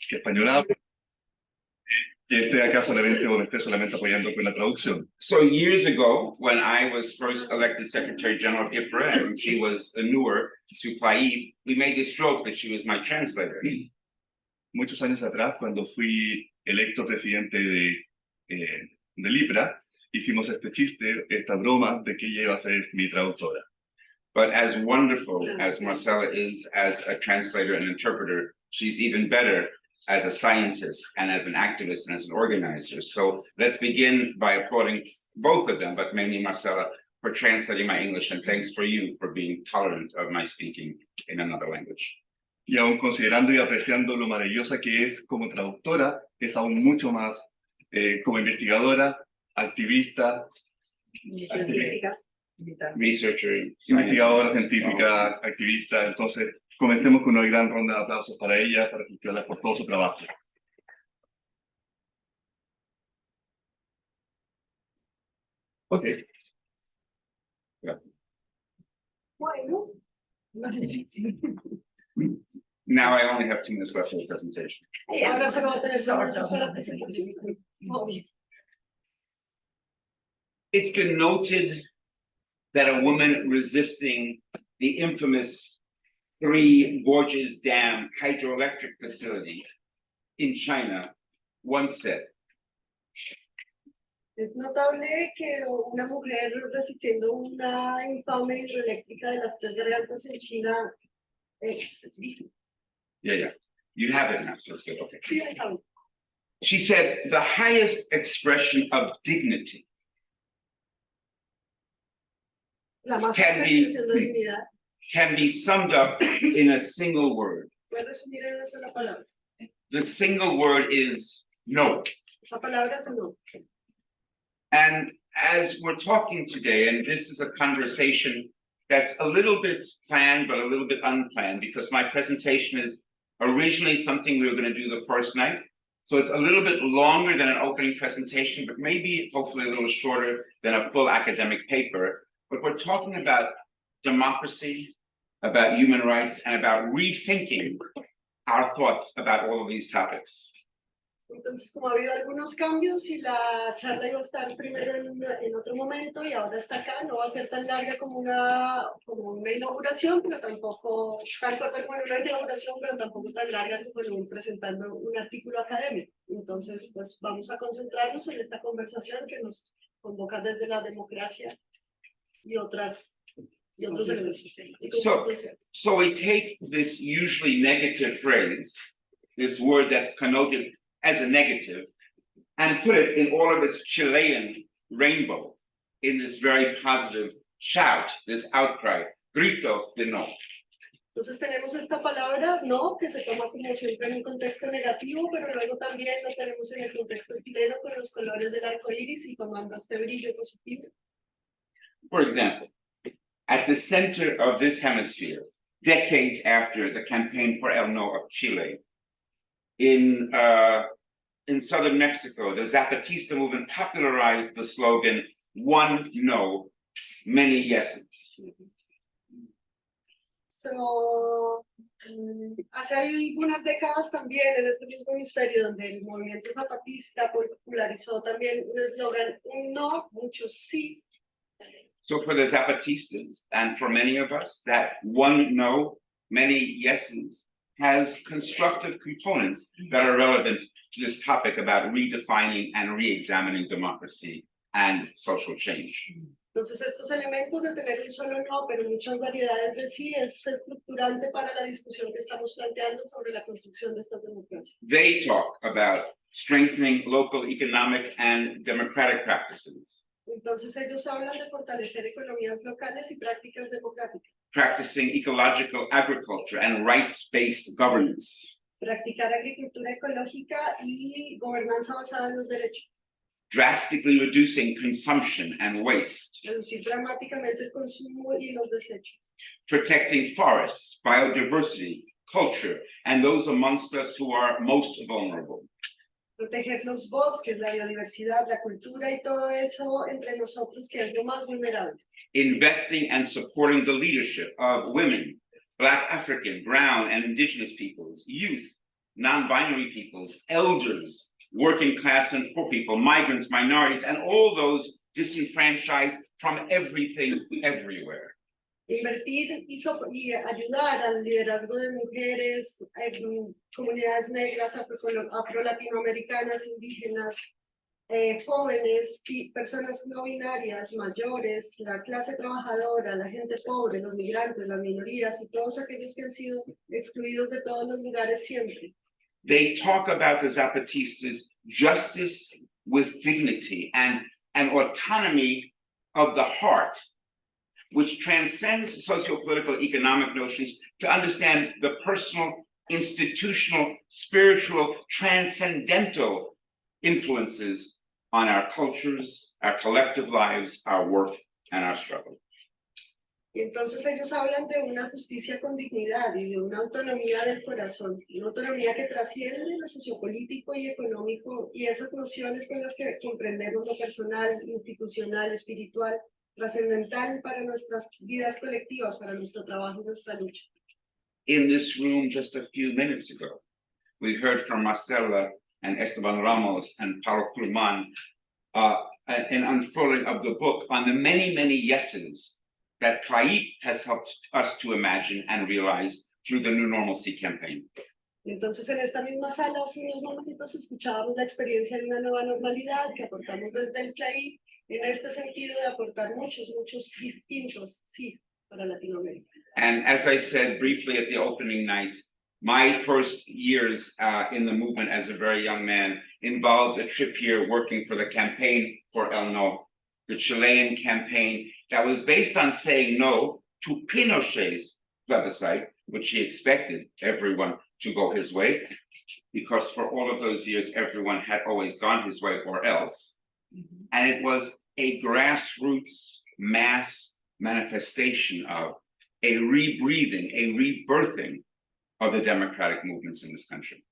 que españolado, que esté acá solamente o me esté solamente apoyando con la traducción. So years ago, when I was first elected Secretary General of IPRA and she was newer to PAID, we made this joke that she was my translator. Muchos años atrás, cuando fui electo presidente del IPRA, hicimos este chiste, esta broma de que ella iba a ser mi traductora. But as wonderful as Marcela is as a translator and interpreter, she's even better as a scientist and as an activist and as an organizer. So let's begin by applauding both of them, but mainly Marcela, for translating my English, and thanks for you for being tolerant of my speaking in another language. Y aún considerando y apreciando lo maravillosa que es como traductora, es aún mucho más como investigadora, activista, Researcher, investigadora científica, activista. Entonces, comencemos con una gran ronda de aplausos para ella, para felicitarla por todo su trabajo. Ok. Bueno. Now I only have 2 minutes left for the presentation. Ahora solo va a tener 2 minutos para la presentación. It's been noted that a woman resisting the infamous Three Gorges Dam hydroelectric facility in China once said, Es notable que una mujer resistiendo una infame hidroeléctrica de las Tres Gargantas en China dijo. yeah, you have it now, so it's good, okay. Sí, ahí está. She said, the highest expression of dignity La más Can alta be- expresión de dignidad can be summed up in a single word. puede resumir en una sola palabra. The single word is no. Esa palabra es no. And as we're talking today, and this is a conversation that's a little bit planned, but a little bit unplanned, because my presentation is originally something we were going to do the first night. So it's a little bit longer than an opening presentation, but maybe hopefully a little shorter than a full academic paper. But we're talking about democracy, about human rights, and about rethinking our thoughts about all of these topics. Entonces, como ha habido algunos cambios y la charla iba a estar primero en otro momento y ahora está acá, no va a ser tan larga como una inauguración, pero tampoco tan corta como una inauguración, pero tampoco tan larga como presentando un artículo académico. Entonces, pues vamos a concentrarnos en esta conversación que nos convoca desde la democracia y otros elementos. So we take this usually negative phrase, this word that's connoted as a negative, and put it in all of its Chilean rainbow in this very positive shout, this outcry, grito de no. Entonces tenemos esta palabra no, que se toma como siempre en un contexto negativo, pero luego también lo tenemos en el contexto chileno con los colores del arco iris y tomando este brillo positivo. For example, at the center of this hemisphere, decades after the campaign for el no of Chile, in southern Mexico, the Zapatista movement popularized the slogan, one no, many yeses. So, hace algunas décadas también en este mismo hemisferio donde el movimiento zapatista popularizó también un eslogan, un no, muchos sí. So for the Zapatistas and for many of us, that one no, many yeses has constructive components that are relevant to this topic about redefining and re-examining democracy and social change. Entonces estos elementos de tener un solo no, pero muchas variedades de sí, es estructurante para la discusión que estamos planteando sobre la construcción de estas democracias. They talk about strengthening local economic and democratic practices, Entonces ellos hablan de fortalecer economías locales y prácticas democráticas, practicing ecological agriculture and rights-based governance, practicar agricultura ecológica y gobernanza basada en los derechos, drastically reducing consumption and waste, reducir dramáticamente el consumo y los desechos, protecting forests, biodiversity, culture, and those amongst us who are most vulnerable, proteger los bosques, la biodiversidad, la cultura y todo eso entre nosotros que es lo más vulnerable. investing and supporting the leadership of women, Black, African, Brown, and Indigenous peoples, youth, non-binary peoples, elders, working class and poor people, migrants, minorities, and all those disenfranchised from everything everywhere. Invertir y ayudar al liderazgo de mujeres, comunidades negras, afro-latinoamericanas, indígenas, jóvenes, personas no binarias, mayores, la clase trabajadora, la gente pobre, los migrantes, las minorías y todos aquellos que han sido excluidos de todos los lugares siempre. They talk about the Zapatistas' justice with dignity and an autonomy of the heart, which transcends socio-political economic notions to understand the personal, institutional, spiritual, transcendental influences on our cultures, our collective lives, our work, and our struggle. Y entonces ellos hablan de una justicia con dignidad y de una autonomía del corazón, una autonomía que trasciende lo sociopolítico y económico y esas nociones con las que comprendemos lo personal, institucional, espiritual, trascendental para nuestras vidas colectivas, para nuestro trabajo y nuestra lucha. In this room just a few minutes ago, we heard from Marcela and Esteban Ramos and Paulo Kurman an unfurling of the book on the many, many yeses that CLAIP has helped us to imagine and realize through the New Normalcy campaign. Entonces, en esta misma sala, hace unos momentitos, escuchábamos la experiencia de una nueva normalidad que aportamos desde el CLAIP, en este sentido de aportar muchos distintos, sí, para Latinoamérica. And as I said briefly at the opening night, my first years in the movement as a very young man involved a trip here working for the campaign for El No, the Chilean campaign that was based on saying no to Pinochet's plebiscite, which he expected everyone to go his way, because for all of those years, everyone had always gone his way or else. And it was a grassroots mass manifestation of a rebreathing, a rebirthing of the democratic movements in this country.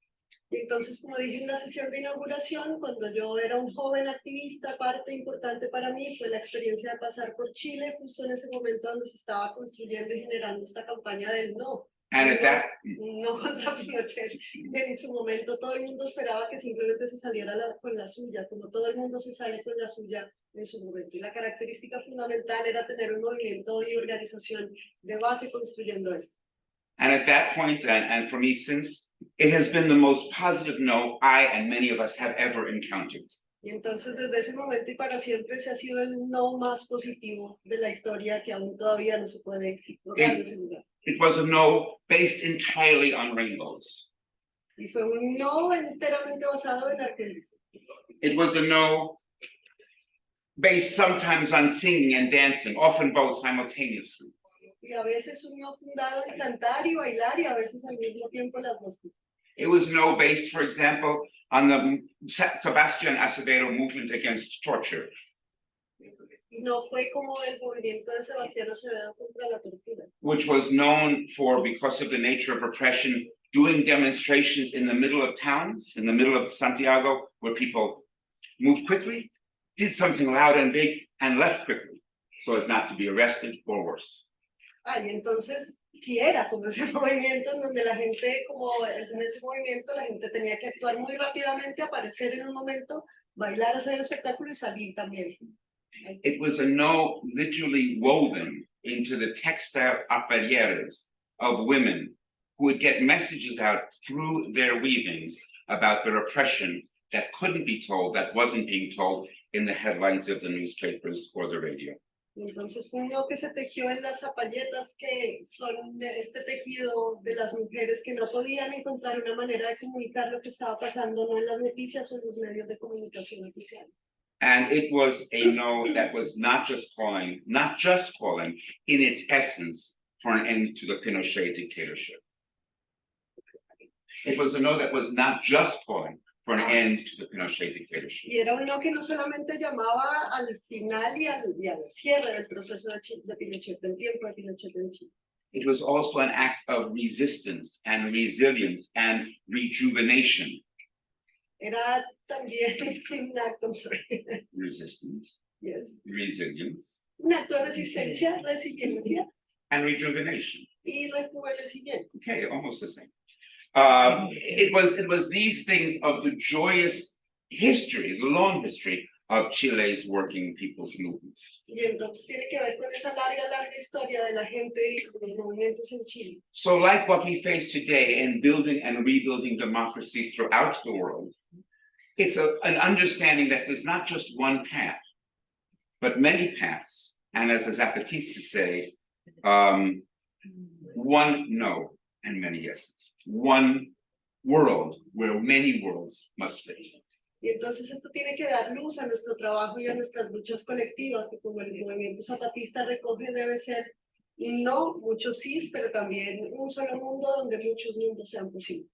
Entonces, como dije en la sesión de inauguración, cuando yo era un joven activista, parte importante para mí fue la experiencia de pasar por Chile, justo en ese momento donde se estaba construyendo y generando esta campaña del no. And at that, No contra Pinochet. En su momento todo el mundo esperaba que simplemente se saliera con la suya, como todo el mundo se sale con la suya en su momento. Y la característica fundamental era tener un movimiento y organización de base construyendo esto. and at that point, and for me since, it has been the most positive no I and many of us have ever encountered. Y entonces desde ese momento y para siempre se ha sido el no más positivo de la historia que aún todavía no se puede borrar de ese lugar. It was a no based entirely on rainbows. Y fue un no enteramente basado en arcoíris. It was a no based sometimes on singing and dancing, often both simultaneously. Y a veces un no fundado en cantar y bailar y a veces al mismo tiempo las dos cosas. It was no based, for example, on the Sebastián Acevedo movement against torture. Y no fue como el movimiento de Sebastián Acevedo contra la tortura, Which was known for, because of the nature of repression, doing demonstrations in the middle of towns, in the middle of Santiago, where people moved quickly, did something loud and big, and left quickly, so as not to be arrested or worse. y entonces sí era como ese movimiento en donde la gente, como en ese movimiento, la gente tenía que actuar muy rápidamente, aparecer en un momento, bailar, hacer el espectáculo y salir también. It was a no literally woven into the textile aparieres of women who would get messages out through their weavings about the repression that couldn't be told, that wasn't being told in the headlines of the newspapers or the radio. Entonces fue un no que se tejió en las zapalletas que son este tejido de las mujeres que no podían encontrar una manera de comunicar lo que estaba pasando, no en las noticias o en los medios de comunicación oficiales. And it was a no that was not just calling in its essence for an end to the Pinochet dictatorship. It was a no that was not just calling for an end to the Pinochet dictatorship. Y era un no que no solamente llamaba al final y al cierre del proceso de Pinochet, del tiempo de Pinochet en Chile. It was also an act of resistance and resilience and rejuvenation. Era también un acto, Resistance, yes, resilience, un acto de resistencia, resiliencia and rejuvenation. y rejuvenecimiento. Okay, almost the same. It was these things of the joyous history, the long history of Chile's working people's movements. Y entonces tiene que ver con esa larga historia de la gente y los movimientos en Chile. So like what we face today in building and rebuilding democracy throughout the world, it's an understanding that there's not just one path, but many paths. And as the Zapatistas say, one no and many yeses. One world where many worlds must fit. Y entonces esto tiene que dar luz a nuestro trabajo y a nuestras luchas colectivas, que como el movimiento zapatista recoge debe ser, y no muchos sí, pero también un solo mundo donde muchos mundos sean posibles.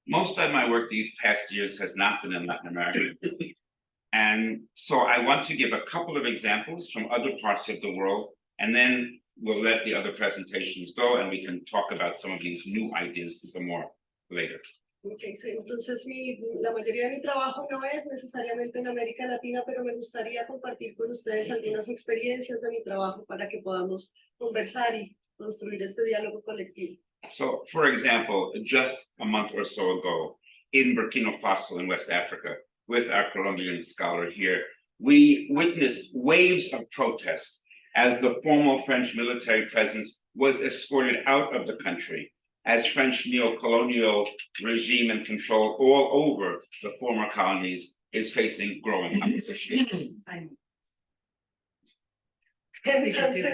Most of my work these past years has not been in Latin America. And so I want to give a couple of examples from other parts of the world, and then we'll let the other presentations go and we can talk about some of these new ideas some more later. Okay, sí, entonces la mayoría de mi trabajo no es necesariamente en América Latina, pero me gustaría compartir con ustedes algunas experiencias de mi trabajo para que podamos conversar y construir este diálogo colectivo. So, for example, just a month or so ago, in Burkina Faso in West Africa, with our Colombian scholar here, we witnessed waves of protest as the formal French military presence was escorted out of the country, as French neo-colonial regime and control all over the former colonies is facing growing opposition. Entonces,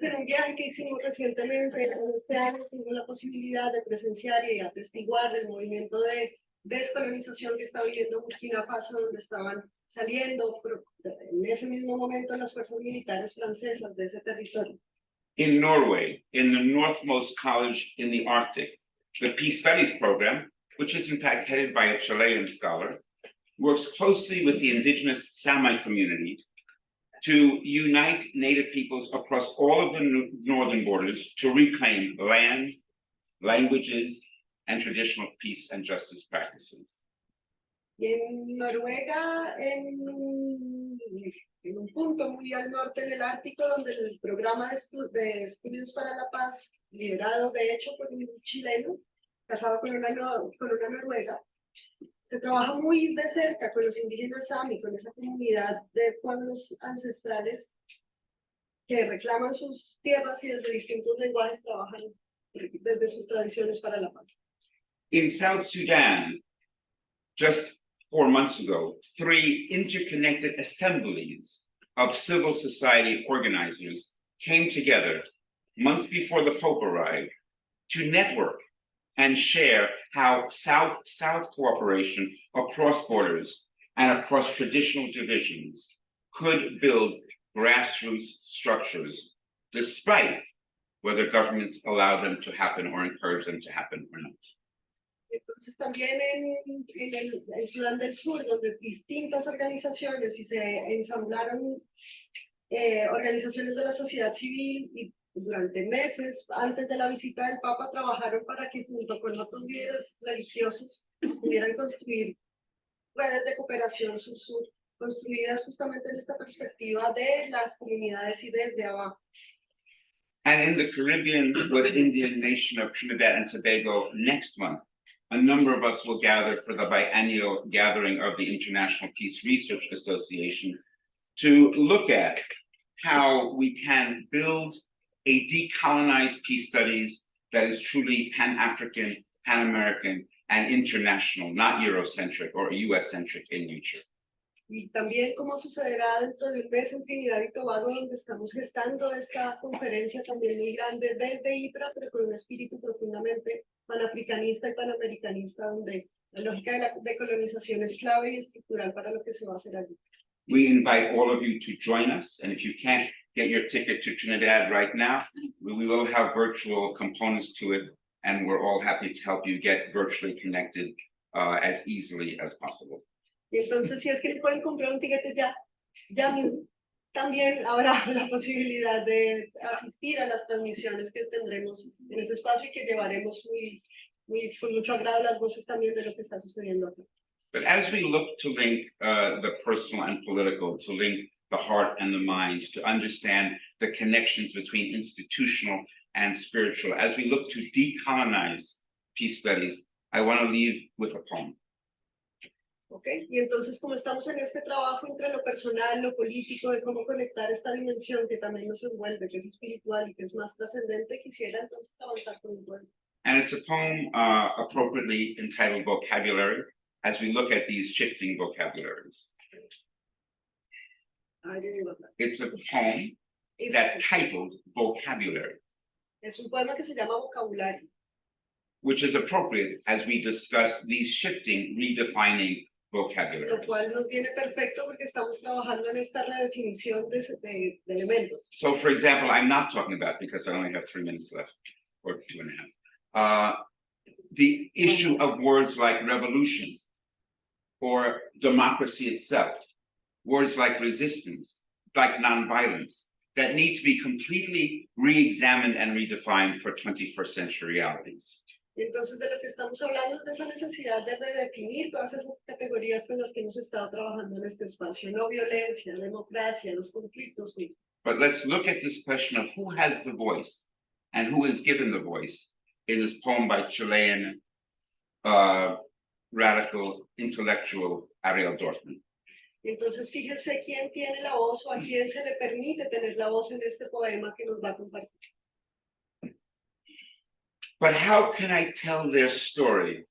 en un viaje que hicimos recientemente, este año tuvimos la posibilidad de presenciar y atestiguar el movimiento de descolonización que está viviendo Burkina Faso, donde estaban saliendo en ese mismo momento las fuerzas militares francesas de ese territorio. In Norway, in the northmost college in the Arctic, the Peace Studies program, which is in fact headed by a Chilean scholar, works closely with the indigenous Sami community to unite Native peoples across all of the northern borders to reclaim land, languages, and traditional peace and justice practices. Y en Noruega, en un punto muy al norte en el Ártico, donde el programa de estudios para la paz, liderado de hecho por un chileno, casado con una noruega, se trabaja muy de cerca con los indígenas Sami, con esa comunidad de pueblos ancestrales que reclaman sus tierras y desde distintos lenguajes trabajan desde sus tradiciones para la paz. In South Sudan, just 4 months ago, 3 interconnected assemblies of civil society organizers came together months before the Pope arrived to network and share how South-South cooperation across borders and across traditional divisions could build grassroots structures, despite whether governments allow them to happen or encourage them to happen or not. Entonces también en Sudán del Sur, donde distintas organizaciones y se ensamblaron organizaciones de la sociedad civil y durante meses antes de la visita del Papa trabajaron para que junto con otros líderes religiosos pudieran construir redes de cooperación sur-sur, construidas justamente en esta perspectiva de las comunidades y desde abajo. And in the Caribbean, with Indian nation of Trinidad and Tobago next month, a number of us will gather for the biennial gathering of the International Peace Research Association to look at how we can build a decolonized peace studies that is truly Pan-African, Pan-American, and international, not Eurocentric or US-centric in nature. Y también como sucederá dentro de un mes en Trinidad y Tobago, donde estamos gestando esta conferencia también muy grande desde IPRA, pero con un espíritu profundamente panafricanista y panamericanista, donde la lógica de la decolonización es clave y estructural para lo que se va a hacer allí. We invite all of you to join us, and if you can't get your ticket to Trinidad right now, we will have virtual components to it, and we're all happy to help you get virtually connected as easily as possible. Y entonces, si es que pueden comprar un tiquete ya mismo, también habrá la posibilidad de asistir a las transmisiones que tendremos en ese espacio y que llevaremos con mucho agrado las voces también de lo que está sucediendo aquí. But as we look to link the personal and political, to link the heart and the mind, to understand the connections between institutional and spiritual. As we look to decolonize peace studies, I want to leave with a poem. Okay. Y entonces, como estamos en este trabajo entre lo personal, lo político, de cómo conectar esta dimensión que también nos envuelve, que es espiritual y que es más trascendente, quisiera entonces avanzar con un poema. And it's a poem appropriately entitled Vocabulary, as we look at these shifting vocabularies. I didn't know that. It's a poem that's titled Vocabulary, Es un poema que se llama Vocabulario, which is appropriate as we discuss these shifting, redefining lo vocabularies. cual nos viene perfecto porque estamos trabajando en esta redefinición de elementos. So, for example, I'm not talking about, because I only have 3 minutes left, or 2.5, the issue of words like revolution or democracy itself, words like resistance, like nonviolence, that need to be completely re-examined and redefined for 21st century realities. Y entonces de lo que estamos hablando es de esa necesidad de redefinir todas esas categorías con las que hemos estado trabajando en este espacio. No violencia, democracia, los conflictos. But let's look at this question of who has the voice and who is given the voice in this poem by Chilean radical intellectual Ariel Dorfman. Y entonces fíjense quién tiene la voz o a quién se le permite tener la voz en este poema que nos va a compartir. But how can I tell their story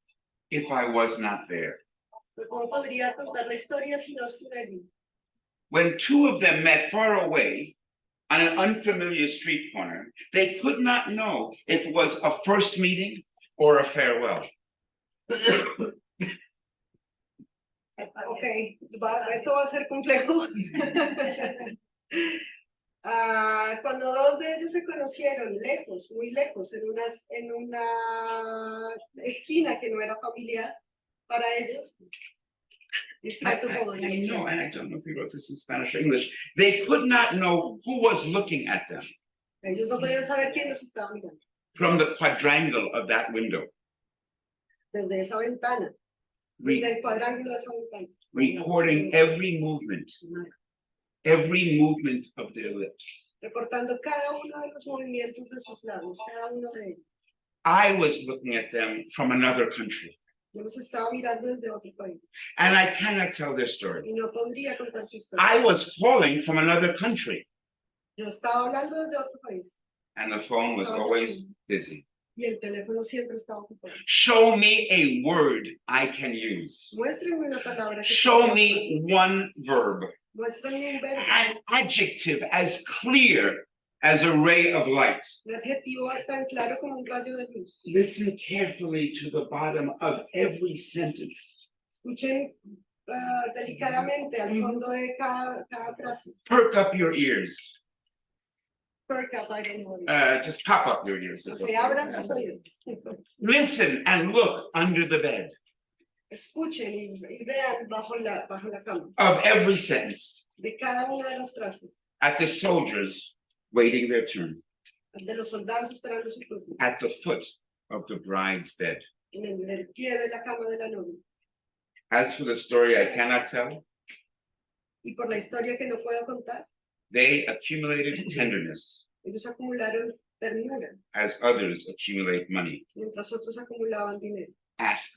if I was not there? Pero ¿cómo podría contar la historia si no estuve allí? When two of them met far away on an unfamiliar street corner, they could not know if it was a first meeting or a farewell. Ok, esto va a ser complejo. Cuando dos de ellos se conocieron lejos, muy lejos, en una esquina que no era familiar para ellos. It's hard to follow. I know, and I don't know if he wrote this in Spanish or English. They could not know who was looking at them Ellos no podían saber quién los estaba mirando from the quadrangle of that window, desde esa ventana, desde el cuadrángulo de esa ventana. recording every movement of their lips. Reportando cada uno de los movimientos de sus labios, cada uno de ellos. I was looking at them from another country, Yo los estaba mirando desde otro país and I cannot tell their story. y no podría contar su historia. I was calling from another country, Yo estaba hablando desde otro país and the phone was always busy. y el teléfono siempre estaba ocupado. Show me a word I can use. Muéstrenme una palabra que Show pueda me usar. one verb, Muéstrenme un verbo, an adjective as clear as a ray of light. un adjetivo tan claro como un rayo de luz. Listen carefully to the bottom of every sentence. Escuchen delicadamente al fondo de cada frase. Perk up your ears. Perk up, I don't know. Just pop up your ears. It's Okay, abran okay. sus oídos. Listen and look under the bed Escuchen y vean bajo la cama of every sentence de cada una de las frases, at the soldiers waiting their turn, de los soldados esperando su turno, at the foot of the bride's bed. en el pie de la cama de la novia. As for the story I cannot tell, Y por la historia que no puedo contar, they accumulated tenderness ellos acumularon ternura, as others accumulate money. mientras otros acumulaban dinero. Ask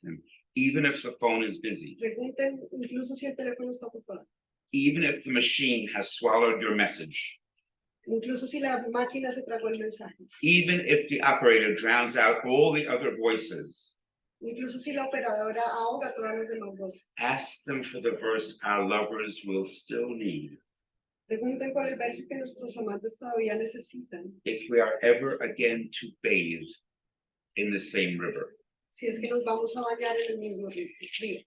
them, even if the phone is busy, Pregunten incluso si el teléfono está ocupado, even if the machine has swallowed your message, incluso si la máquina se tragó el mensaje, even if the operator drowns out all the other voices. incluso si la operadora ahoga todas las demás voces. Ask them for the verse our lovers will still need Pregunten por el verso que nuestros amantes todavía necesitan, if we are ever again to bathe in the same river. si es que nos vamos a bañar en el mismo río.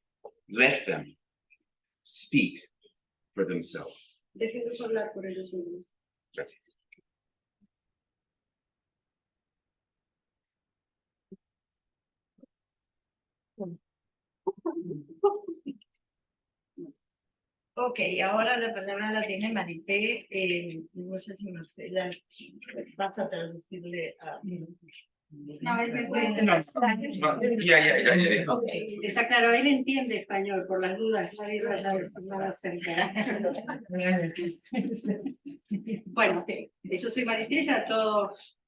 Let them speak for themselves. Déjenlos hablar por ellos mismos. Gracias. Ok, ahora la palabra la tiene Marité. No sé si Marcela vas a traducirle a... No, él me puede No. Yeah. Ok, Está claro, él entiende español, por las dudas, nadie vaya a decir nada cerca. Bueno, yo soy Maristella, todos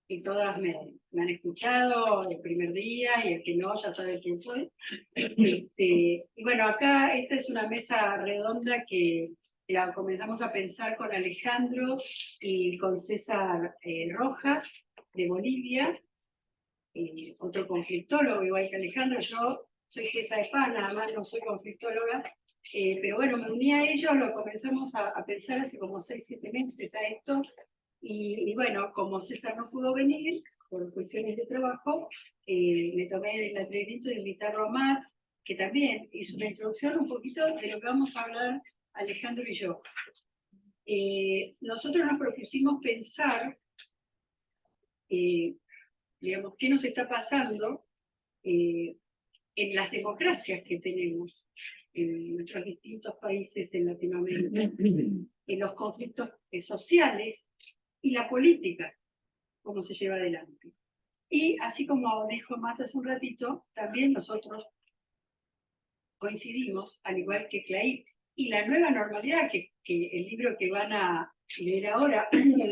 y todas me han escuchado el primer día y el que no ya sabe quién soy. Y bueno, acá esta es una mesa redonda que la comenzamos a pensar con Alejandro y con César Rojas de Bolivia, otro conflictólogo igual que Alejandro. Yo soy jueza de paz, nada más no soy conflictóloga, pero bueno, me uní a ellos, lo comenzamos a pensar hace como 6, 7 meses a esto, y bueno, como César no pudo venir por cuestiones de trabajo, me tomé el atrevimiento de invitarlo a Mar, que también hizo una introducción un poquito de lo que vamos a hablar Alejandro y yo. Nosotros nos propusimos pensar, digamos, qué nos está pasando en las democracias que tenemos en nuestros distintos países en Latinoamérica, en los conflictos sociales y la política, cómo se lleva adelante. Y así como dijo Marta hace un ratito, también nosotros coincidimos, al igual que Clay, y la nueva normalidad, que el libro que van a leer ahora, uno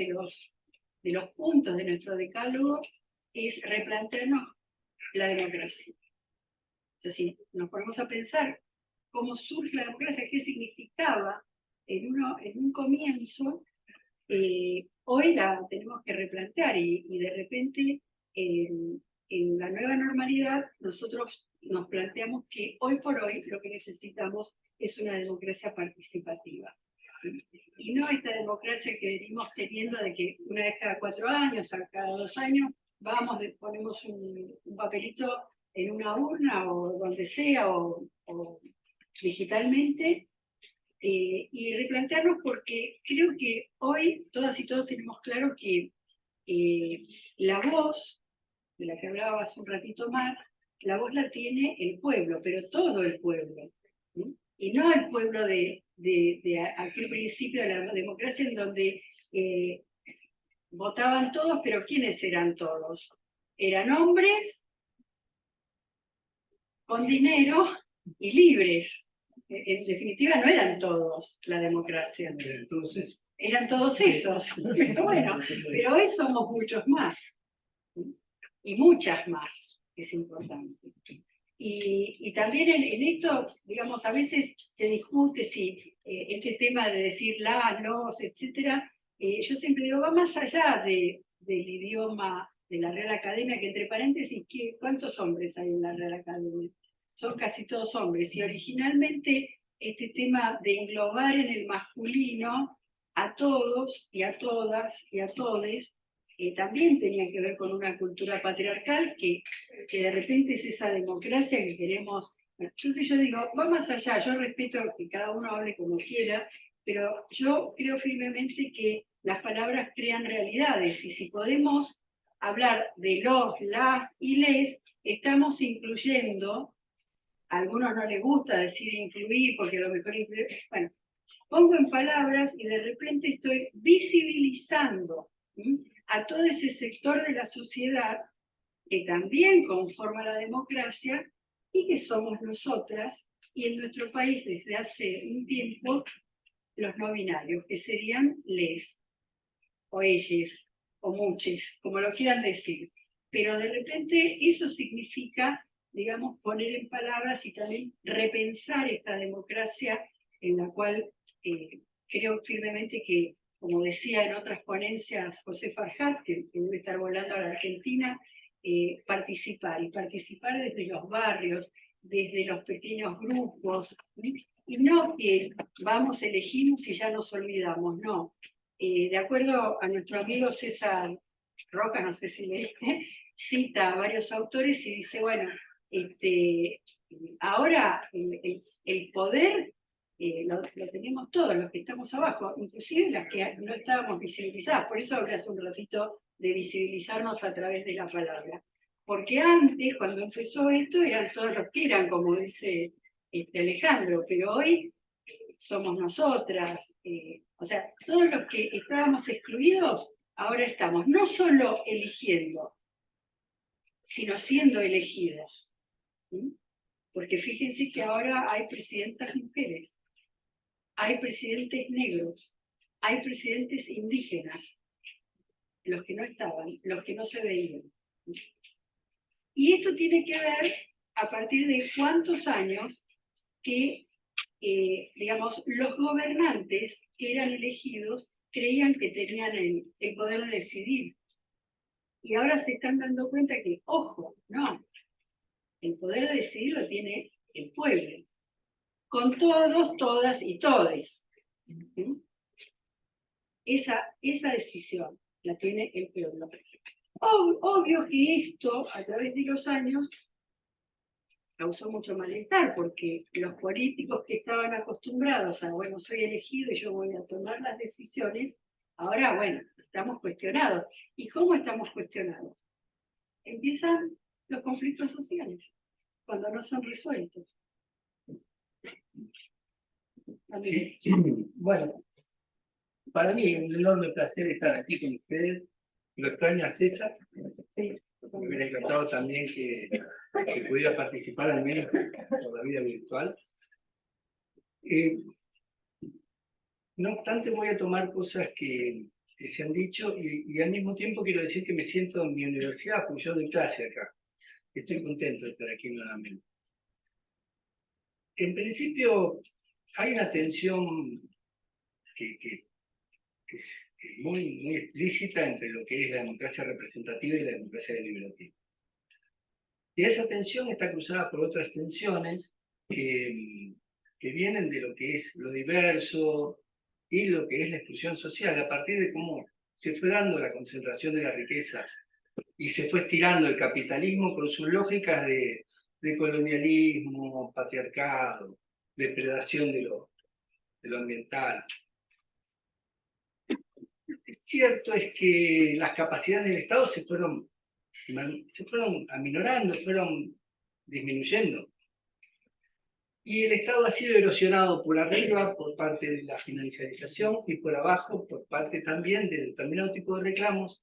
de los puntos de nuestro decálogo, es replantearnos la democracia. Es decir, nos ponemos a pensar cómo surge la democracia, qué significaba en un comienzo, hoy la tenemos que replantear y de repente en la nueva normalidad nosotros nos planteamos que hoy por hoy lo que necesitamos es una democracia participativa. Y no esta democracia que venimos teniendo de que una vez cada 4 años, a cada 2 años, vamos, ponemos un papelito en una urna o donde sea, o digitalmente, y replantearnos, porque creo que hoy todas y todos tenemos claro que la voz, de la que hablaba hace un ratito más, la voz la tiene el pueblo, pero todo el pueblo, ¿sí? Y no el pueblo de aquel principio de la democracia en donde votaban todos, pero ¿quiénes eran todos? Eran hombres con dinero y libres. En definitiva, no eran todos la democracia. Entonces, Eran todos esos. Pero bueno, pero hoy somos muchos más. Y muchas más, es importante. Y también en esto, digamos, a veces se discute si este tema de decir las, los, etcétera, yo siempre digo, va más allá del idioma de la Real Academia, que entre paréntesis, ¿cuántos hombres hay en la Real Academia? Son casi todos hombres. Y originalmente este tema de englobar en el masculino a todos y a todas y a todes, también tenía que ver con una cultura patriarcal que de repente es esa democracia que queremos. Yo digo, va más allá, yo respeto que cada uno hable como quiera, pero yo creo firmemente que las palabras crean realidades, y si podemos hablar de los, las y les, estamos incluyendo, a algunos no les gusta decir incluir, porque a lo mejor incluir, bueno, pongo en palabras y de repente estoy visibilizando a todo ese sector de la sociedad que también conforma la democracia y que somos nosotras, y en nuestro país desde hace un tiempo los no binarios, que serían les, o ellos, o muches, como lo quieran decir. Pero de repente eso significa, digamos, poner en palabras y también repensar esta democracia en la cual creo firmemente que, como decía en otras ponencias José Farhat, que debe estar volando a la Argentina, participar, y participar desde los barrios, desde los pequeños grupos, ¿sí? Y no que vamos, elegimos y ya nos olvidamos, no. De acuerdo a nuestro amigo César Roca, no sé si leíste, cita a varios autores y dice, bueno, ahora el poder lo tenemos todos los que estamos abajo, inclusive las que no estábamos visibilizadas. Por eso hablé hace un ratito de visibilizarnos a través de la palabra. Porque antes, cuando empezó esto, eran todos los que eran, como dice Alejandro, pero hoy somos nosotras. O sea, todos los que estábamos excluidos, ahora estamos no solo eligiendo, sino siendo elegidos. ¿Sí? Porque fíjense que ahora hay presidentas mujeres, hay presidentes negros, hay presidentes indígenas, los que no estaban, los que no se veían. Y esto tiene que ver a partir de cuántos años que, digamos, los gobernantes que eran elegidos creían que tenían el poder de decidir. Y ahora se están dando cuenta que, ojo, no, el poder de decidir lo tiene el pueblo, con todos, todas y todes. ¿Sí? Esa decisión la tiene el pueblo. Obvio que esto, a través de los años, causó mucho malestar, porque los políticos que estaban acostumbrados a, bueno, soy elegido y yo voy a tomar las decisiones, ahora, bueno, estamos cuestionados. ¿Y cómo estamos cuestionados? Empiezan los conflictos sociales, cuando no son resueltos. Sí. Bueno, para mí es un enorme placer estar aquí con ustedes. Lo extraño a César. Me hubiera encantado también que pudiera participar al menos por la vida virtual. No obstante, voy a tomar cosas que se han dicho y al mismo tiempo quiero decir que me siento en mi universidad, porque yo doy clase acá. Estoy contento de estar aquí nuevamente. En principio, hay una tensión que es muy explícita entre lo que es la democracia representativa y la democracia deliberativa. Y esa tensión está cruzada por otras tensiones que vienen de lo que es lo diverso y lo que es la exclusión social, a partir de cómo se fue dando la concentración de la riqueza y se fue estirando el capitalismo con sus lógicas de colonialismo, patriarcado, depredación de lo ambiental. Cierto es que las capacidades del Estado se fueron aminorando, fueron disminuyendo. Y el Estado ha sido erosionado por arriba por parte de la financiarización y por abajo por parte también de determinado tipo de reclamos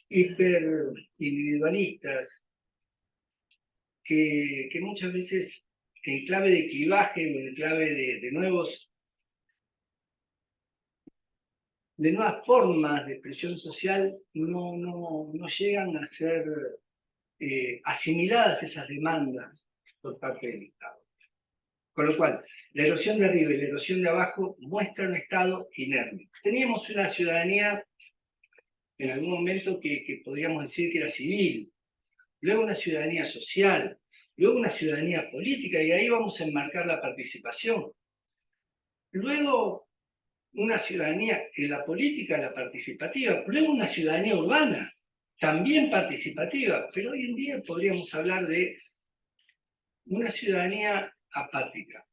hiperindividualistas que muchas veces en clave de clivaje o en clave de nuevas formas de expresión social no llegan a ser asimiladas esas demandas por parte del Estado. Con lo cual, la erosión de arriba y la erosión de abajo muestran un Estado inerme. Teníamos una ciudadanía en algún momento que podríamos decir que era civil, luego una ciudadanía social, luego una ciudadanía política, y ahí vamos a enmarcar la participación. Luego una ciudadanía en la política, la participativa, luego una ciudadanía urbana, también participativa, pero hoy en día podríamos hablar de una ciudadanía apática.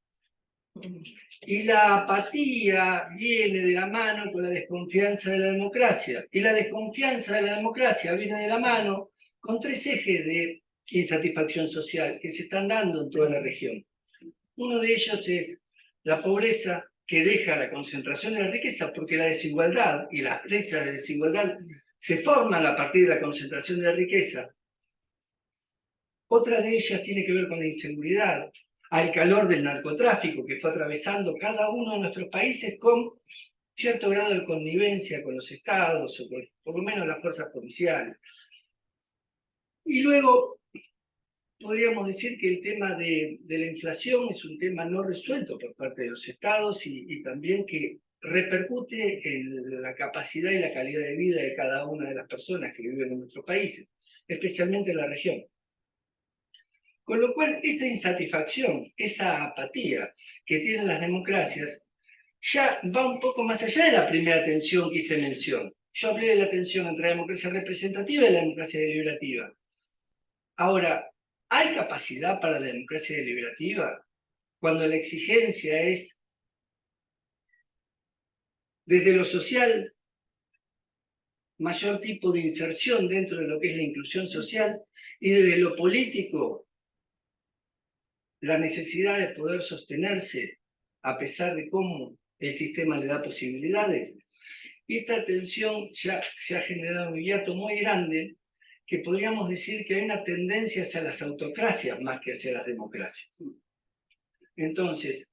Y la apatía viene de la mano con la desconfianza de la democracia, y la desconfianza de la democracia viene de la mano con tres ejes de insatisfacción social que se están dando en toda la región. Uno de ellos es la pobreza, que deja la concentración de la riqueza, porque la desigualdad y las brechas de desigualdad se forman a partir de la concentración de la riqueza. Otra de ellas tiene que ver con la inseguridad, al calor del narcotráfico que fue atravesando cada uno de nuestros países con cierto grado de connivencia con los estados, o con, por lo menos las fuerzas policiales. Y luego podríamos decir que el tema de la inflación es un tema no resuelto por parte de los estados y también que repercute en la capacidad y la calidad de vida de cada una de las personas que viven en nuestros países, especialmente en la región. Con lo cual, esta insatisfacción, esa apatía que tienen las democracias, ya va un poco más allá de la primera tensión que hice mención. Yo hablé de la tensión entre la democracia representativa y la democracia deliberativa. Ahora, ¿hay capacidad para la democracia deliberativa cuando la exigencia es, desde lo social, mayor tipo de inserción dentro de lo que es la inclusión social, y desde lo político, la necesidad de poder sostenerse a pesar de cómo el sistema le da posibilidades? Esta tensión ya se ha generado un hiato muy grande, que podríamos decir que hay una tendencia hacia las autocracias más que hacia las democracias. Entonces,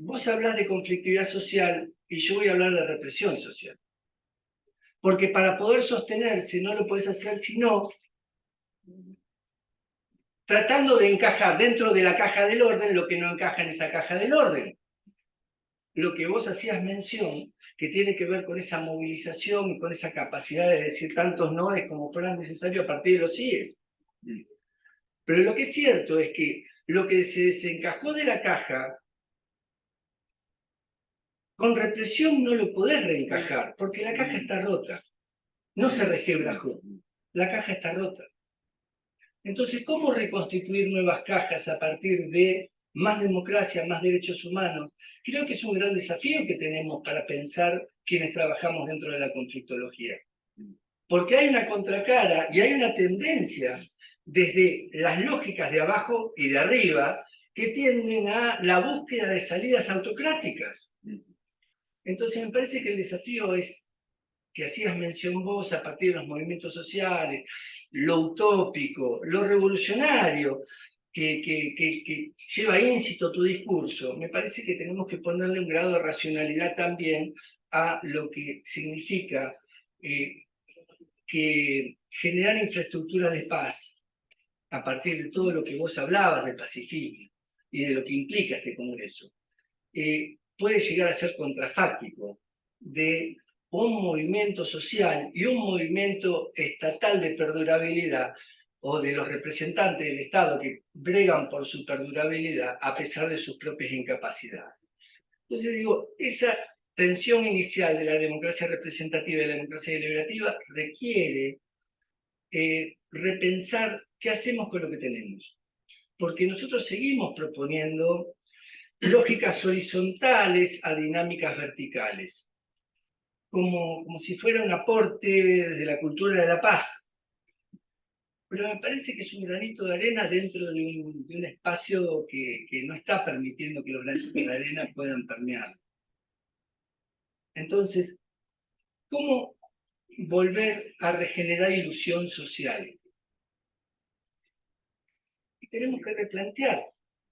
vos hablás de conflictividad social y yo voy a hablar de represión social. Porque para poder sostenerse no lo podés hacer sino tratando de encajar dentro de la caja del orden lo que no encaja en esa caja del orden. Lo que vos hacías mención, que tiene que ver con esa movilización y con esa capacidad de decir tantos noes como fueran necesarios a partir de los síes. Pero lo que es cierto es que lo que se desencajó de la caja, con represión no lo podés reencajar, porque la caja está rota. No se resquebrajó. La caja está rota. Entonces, ¿cómo reconstituir nuevas cajas a partir de más democracia, más derechos humanos? Creo que es un gran desafío que tenemos para pensar quienes trabajamos dentro de la conflictología. Porque hay una contracara y hay una tendencia desde las lógicas de abajo y de arriba que tienden a la búsqueda de salidas autocráticas. Entonces me parece que el desafío es, que hacías mención vos a partir de los movimientos sociales, lo utópico, lo revolucionario, que lleva íncito tu discurso, me parece que tenemos que ponerle un grado de racionalidad también a lo que significa que generar infraestructuras de paz a partir de todo lo que vos hablabas del pacifismo y de lo que implica este Congreso, puede llegar a ser contrafáctico de un movimiento social y un movimiento estatal de perdurabilidad o de los representantes del Estado que bregan por su perdurabilidad a pesar de sus propias incapacidades. Entonces digo, esa tensión inicial de la democracia representativa y la democracia deliberativa requiere repensar qué hacemos con lo que tenemos. Porque nosotros seguimos proponiendo lógicas horizontales a dinámicas verticales, como si fuera un aporte desde la cultura de la paz. Pero me parece que es un granito de arena dentro de un espacio que no está permitiendo que los granitos de arena puedan permear. Entonces, ¿cómo volver a regenerar ilusión social? Y tenemos que replantear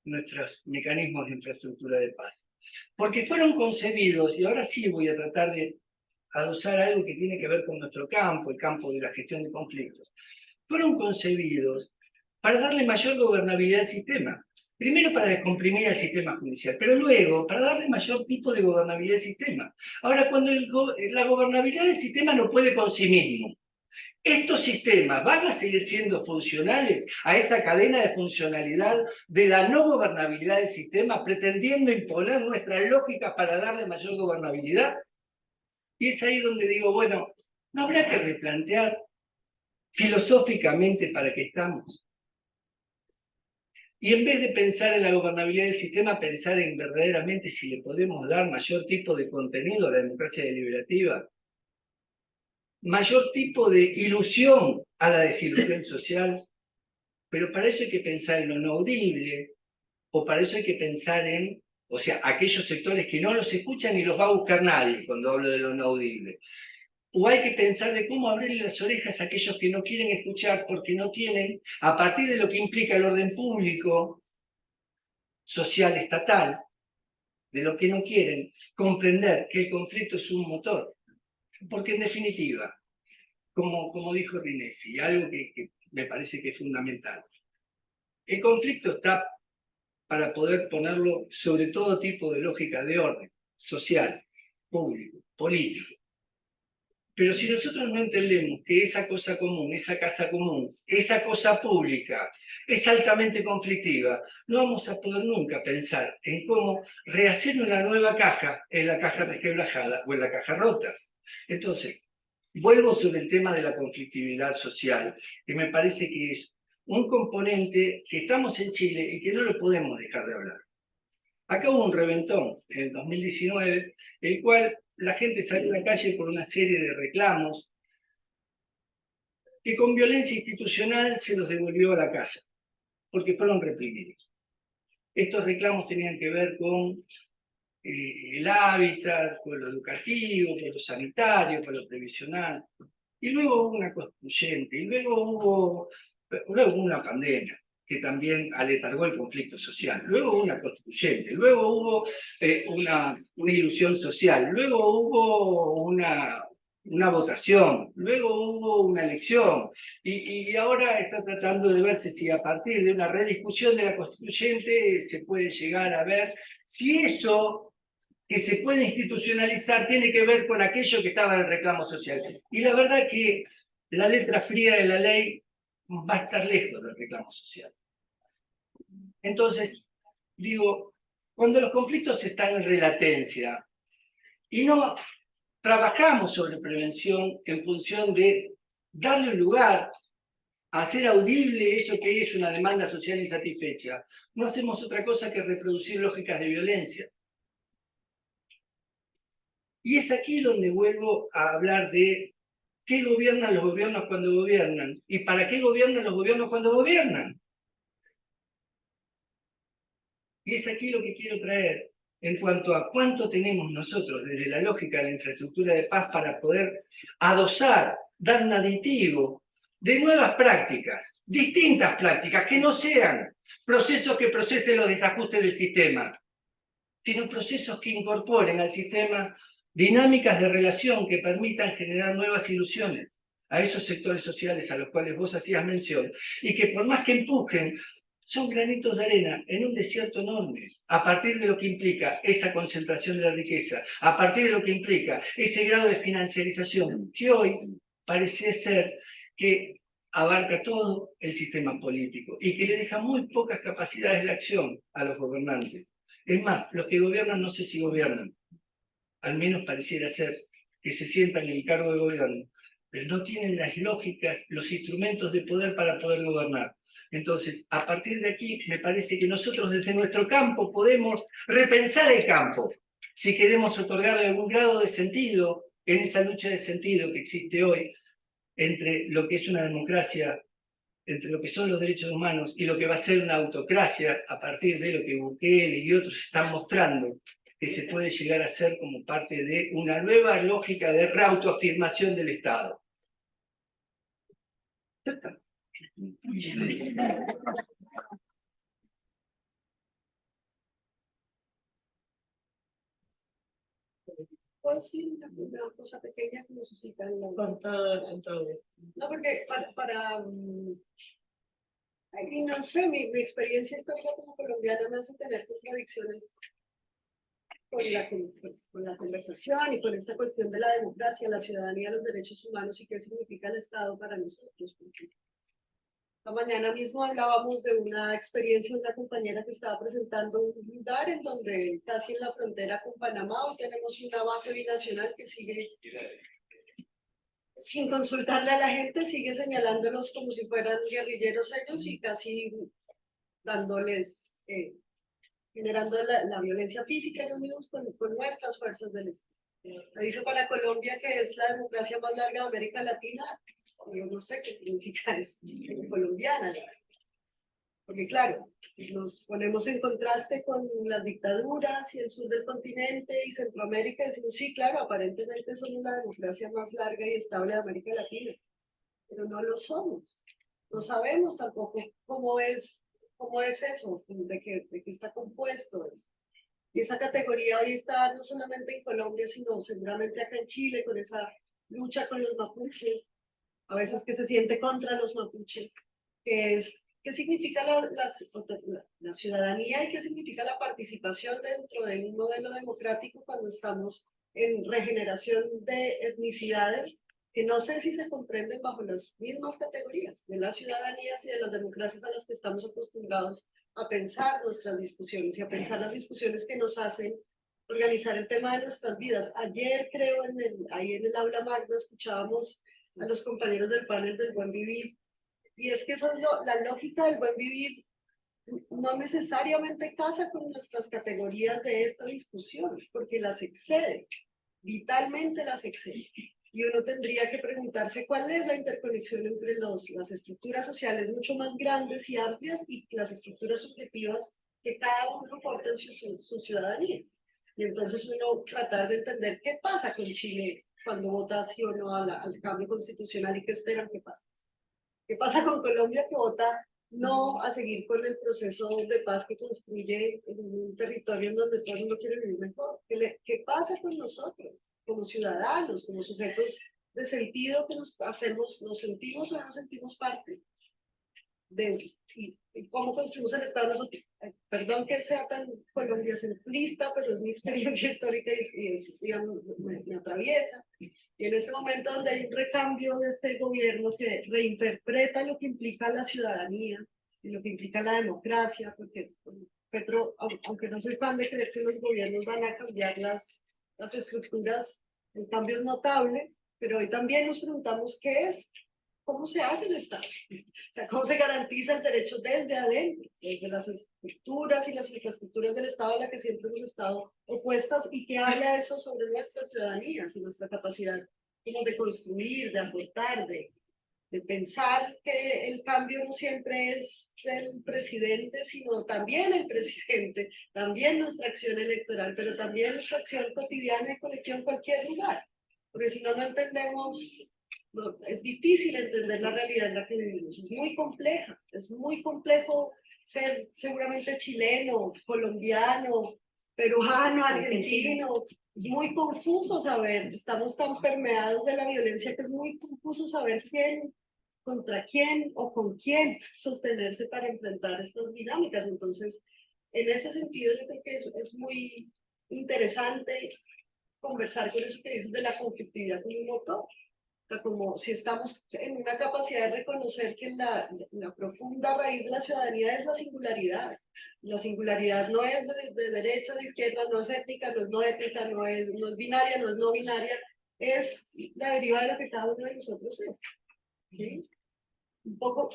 nuestros mecanismos de infraestructura de paz. Porque fueron concebidos, y ahora sí voy a tratar de adosar algo que tiene que ver con nuestro campo, el campo de la gestión de conflictos, fueron concebidos para darle mayor gobernabilidad al sistema. Primero para descomprimir el sistema judicial, pero luego para darle mayor tipo de gobernabilidad al sistema. Ahora, cuando la gobernabilidad del sistema no puede con sí mismo, ¿estos sistemas van a seguir siendo funcionales a esa cadena de funcionalidad de la no gobernabilidad del sistema, pretendiendo imponer nuestras lógicas para darle mayor gobernabilidad? Y es ahí donde digo, bueno, ¿no habrá que replantear filosóficamente para qué estamos? Y en vez de pensar en la gobernabilidad del sistema, pensar en verdaderamente si le podemos dar mayor tipo de contenido a la democracia deliberativa, mayor tipo de ilusión a la desilusión social, pero para eso hay que pensar en lo no audible, o para eso hay que pensar en, o sea, aquellos sectores que no los escuchan ni los va a buscar nadie cuando hablo de lo no audible. O hay que pensar de cómo abrirle las orejas a aquellos que no quieren escuchar porque no tienen, a partir de lo que implica el orden público, social, estatal, de lo que no quieren, comprender que el conflicto es un motor. Porque en definitiva, como dijo Rinesi, algo que me parece que es fundamental, el conflicto está para poder ponerlo sobre todo tipo de lógica de orden, social, público, político. Pero si nosotros no entendemos que esa cosa común, esa casa común, esa cosa pública es altamente conflictiva, no vamos a poder nunca pensar en cómo rehacer una nueva caja en la caja resquebrajada o en la caja rota. Entonces, vuelvo sobre el tema de la conflictividad social, que me parece que es un componente que estamos en Chile y que no lo podemos dejar de hablar. Acá hubo un reventón en el 2019, el cual la gente salió a la calle por una serie de reclamos que con violencia institucional se los devolvió a la casa, porque fueron reprimidos. Estos reclamos tenían que ver con el hábitat, con lo educativo, con lo sanitario, con lo previsional. Y luego hubo una constituyente, y luego hubo una pandemia. que también aletargó el conflicto social. Luego hubo una constituyente, luego hubo una ilusión social, luego hubo una votación, luego hubo una elección, y ahora está tratando de verse si a partir de una rediscusión de la constituyente se puede llegar a ver si eso que se puede institucionalizar tiene que ver con aquello que estaba en el reclamo social. Y la verdad que la letra fría de la ley va a estar lejos del reclamo social. Entonces, digo, cuando los conflictos están en latencia y no trabajamos sobre prevención en función de darle un lugar a hacer audible eso que es una demanda social insatisfecha, no hacemos otra cosa que reproducir lógicas de violencia. Y es aquí donde vuelvo a hablar de qué gobiernan los gobiernos cuando gobiernan y para qué gobiernan los gobiernos cuando gobiernan. Y es aquí lo que quiero traer en cuanto a cuánto tenemos nosotros desde la lógica de la infraestructura de paz para poder adosar, dar un aditivo de nuevas prácticas, distintas prácticas, que no sean procesos que procesen los desajustes del sistema, sino procesos que incorporen al sistema dinámicas de relación que permitan generar nuevas ilusiones a esos sectores sociales a los cuales vos hacías mención, y que por más que empujen, son granitos de arena en un desierto enorme, a partir de lo que implica esa concentración de la riqueza, a partir de lo que implica ese grado de financiarización que hoy parece ser que abarca todo el sistema político y que le deja muy pocas capacidades de acción a los gobernantes. Es más, los que gobiernan no sé si gobiernan, al menos pareciera ser que se sientan en el cargo de gobierno, pero no tienen las lógicas, los instrumentos de poder para poder gobernar. Entonces, a partir de aquí, me parece que nosotros desde nuestro campo podemos repensar el campo, si queremos otorgarle algún grado de sentido en esa lucha de sentido que existe hoy entre lo que es una democracia, entre lo que son los derechos humanos y lo que va a ser una autocracia a partir de lo que Bukele y otros están mostrando que se puede llegar a ser como parte de una nueva lógica de reautoafirmación del Estado. Ya está. Pues sí, una cosa pequeña que nos suscitan las... Con todo. No, porque y no sé, mi experiencia histórica como colombiana me hace tener contradicciones con la conversación y con esta cuestión de la democracia, la ciudadanía, los derechos humanos y qué significa el Estado para nosotros. Porque esta mañana mismo hablábamos de una experiencia de una compañera que estaba presentando un lugar en donde casi en la frontera con Panamá hoy tenemos una base binacional que sigue, sin consultarle a la gente, sigue señalándolos como si fueran guerrilleros ellos y casi dándoles, generando la violencia física ellos mismos con nuestras fuerzas del Estado. Se dice para Colombia que es la democracia más larga de América Latina. Yo no sé qué significa eso, colombiana. Porque claro, nos ponemos en contraste con las dictaduras y el sur del continente y Centroamérica y decimos, sí, claro, aparentemente somos la democracia más larga y estable de América Latina, pero no lo somos. No sabemos tampoco cómo es eso, de qué está compuesto eso. Y esa categoría hoy está no solamente en Colombia, sino seguramente acá en Chile, con esa lucha con los mapuches, a veces que se siente contra los mapuches, que es qué significa la ciudadanía y qué significa la participación dentro de un modelo democrático cuando estamos en regeneración de etnicidades que no sé si se comprenden bajo las mismas categorías de las ciudadanías y de las democracias a las que estamos acostumbrados a pensar nuestras discusiones y a pensar las discusiones que nos hacen organizar el tema de nuestras vidas. Ayer creo ahí en el aula magna escuchábamos a los compañeros del panel del buen vivir, y es que eso es la lógica del buen vivir no necesariamente casa con nuestras categorías de esta discusión, porque las excede, vitalmente las excede. Y uno tendría que preguntarse cuál es la interconexión entre las estructuras sociales mucho más grandes y amplias y las estructuras subjetivas que cada uno porta en su ciudadanía. Y entonces uno tratar de entender qué pasa con Chile cuando vota sí o no al cambio constitucional y qué esperan que pase. ¿Qué pasa con Colombia que vota no a seguir con el proceso de paz que construye en un territorio en donde todo el mundo quiere vivir mejor. ¿Qué pasa con nosotros, como ciudadanos, como sujetos de sentido que nos sentimos o no nos sentimos parte y cómo construimos el Estado nosotros? Perdón que sea tan colombiacentrista, pero es mi experiencia histórica y digamos, me atraviesa. Y en este momento donde hay un recambio de este gobierno que reinterpreta lo que implica la ciudadanía y lo que implica la democracia, porque Petro, aunque no soy fan de creer que los gobiernos van a cambiar las estructuras, el cambio es notable, pero hoy también nos preguntamos cómo se hace el Estado, o sea, cómo se garantiza el derecho desde adentro, desde las estructuras y las infraestructuras del Estado a la que siempre hemos estado opuestas, y qué habla eso sobre nuestras ciudadanías y nuestra capacidad como de construir, de aportar, de pensar que el cambio no siempre es del presidente, sino también el presidente, también nuestra acción electoral, pero también nuestra acción cotidiana y colectiva en cualquier lugar, porque si no, no entendemos. No, es difícil entender la realidad en la que vivimos, es muy compleja, es muy complejo ser seguramente chileno, colombiano, peruano, argentino, es muy confuso saber, estamos tan permeados de la violencia que es muy confuso saber contra quién o con quién sostenerse para enfrentar estas dinámicas. Entonces, en ese sentido yo creo que es muy interesante conversar con eso que dices de la conflictividad como un motor. O sea, como si estamos en una capacidad de reconocer que la profunda raíz de la ciudadanía es la singularidad. La singularidad no es de derecha, de izquierda, no es étnica, no es no étnica, no es binaria, no es no binaria, es la deriva de lo que cada uno de nosotros es. ¿Sí? Un poco,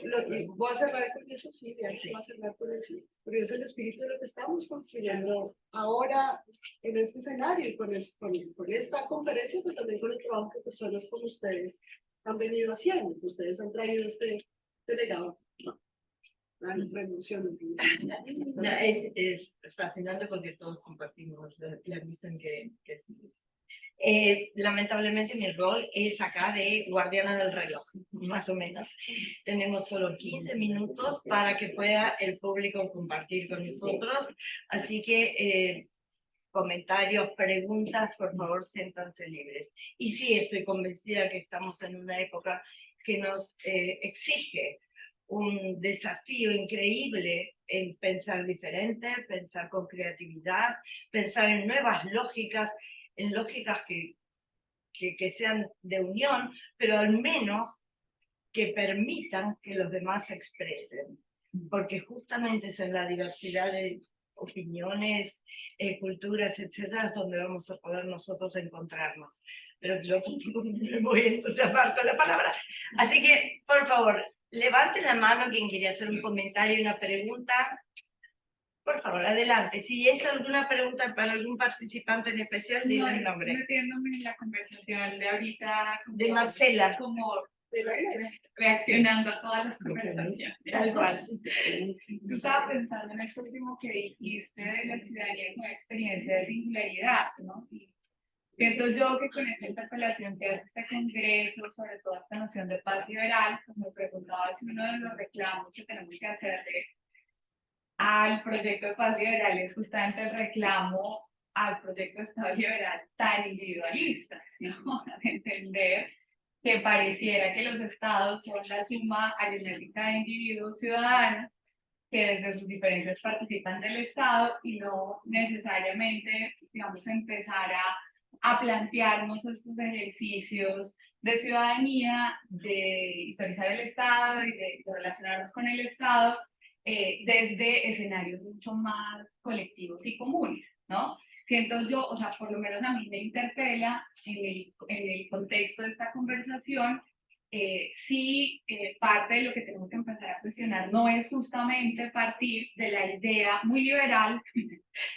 voy a cerrar con eso, sí, de ahí voy a cerrar con eso, porque es el espíritu de lo que estamos construyendo ahora en este escenario y con esta conferencia, pero también con el trabajo que personas como ustedes han venido haciendo, que ustedes han traído este legado. Me emociona. No, es fascinante porque todos compartimos la vista en que lamentablemente mi rol es acá de guardiana del reloj, más o menos. Tenemos solo 15 minutos para que pueda el público compartir con nosotros, así que comentarios, preguntas, por favor, siéntanse libres. Y sí, estoy convencida que estamos en una época que nos exige un desafío increíble en pensar diferente, pensar con creatividad, pensar en nuevas lógicas, en lógicas que sean de unión, pero al menos que permitan que los demás se expresen, porque justamente es en la diversidad de opiniones, culturas, etcétera, donde vamos a poder nosotros encontrarnos. Pero yo me voy a entusiasmar con la palabra. Así que, por favor, levante la mano quien quiere hacer un comentario, una pregunta. Por favor, adelante. Si hay alguna pregunta para algún participante en especial, diga el nombre. Metiéndome en la conversación de ahorita, como, de Marcela. Como reaccionando a todas las conversaciones. Tal cual. Yo estaba pensando en esto último que dijiste de la ciudadanía como experiencia de singularidad, ¿no? Y siento yo que con esta interpelación que hace este congreso, sobre todo esta noción de paz liberal, pues me preguntaba si uno de los reclamos que tenemos que hacerle al proyecto de paz liberal es justamente el reclamo al proyecto de Estado liberal tan individualista, ¿no? De entender que pareciera que los estados son la suma aritmética de individuos ciudadanos que desde sus diferencias participan del Estado y no necesariamente, digamos, empezar a plantearnos estos ejercicios de ciudadanía, de historizar el Estado y de relacionarnos con el Estado desde escenarios mucho más colectivos y comunes, ¿no? Siento yo, o sea, por lo menos a mí me interpela en el contexto de esta conversación, sí, parte de lo que tenemos que empezar a cuestionar no es justamente partir de la idea muy liberal,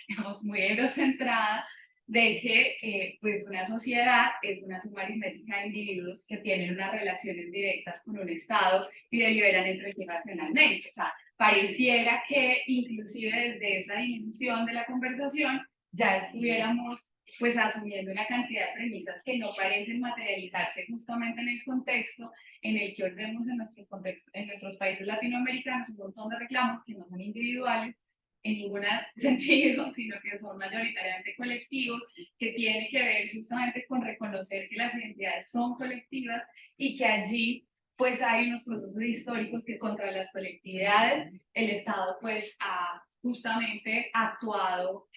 digamos, muy eurocentrada, de que pues una sociedad es una suma aritmética de individuos que tienen unas relaciones directas con un Estado y deliberan entre sí racionalmente. O sea, pareciera que inclusive desde esa dimensión de la conversación ya estuviéramos pues asumiendo una cantidad de premisas que no parecen materializarse justamente en el contexto en el que hoy vemos en nuestros contextos, en nuestros países latinoamericanos, un montón de reclamos que no son individuales en ningún sentido, sino que son mayoritariamente colectivos, que tienen que ver justamente con reconocer que las identidades son colectivas y que allí pues hay unos procesos históricos que contra las colectividades el Estado pues ha justamente actuado,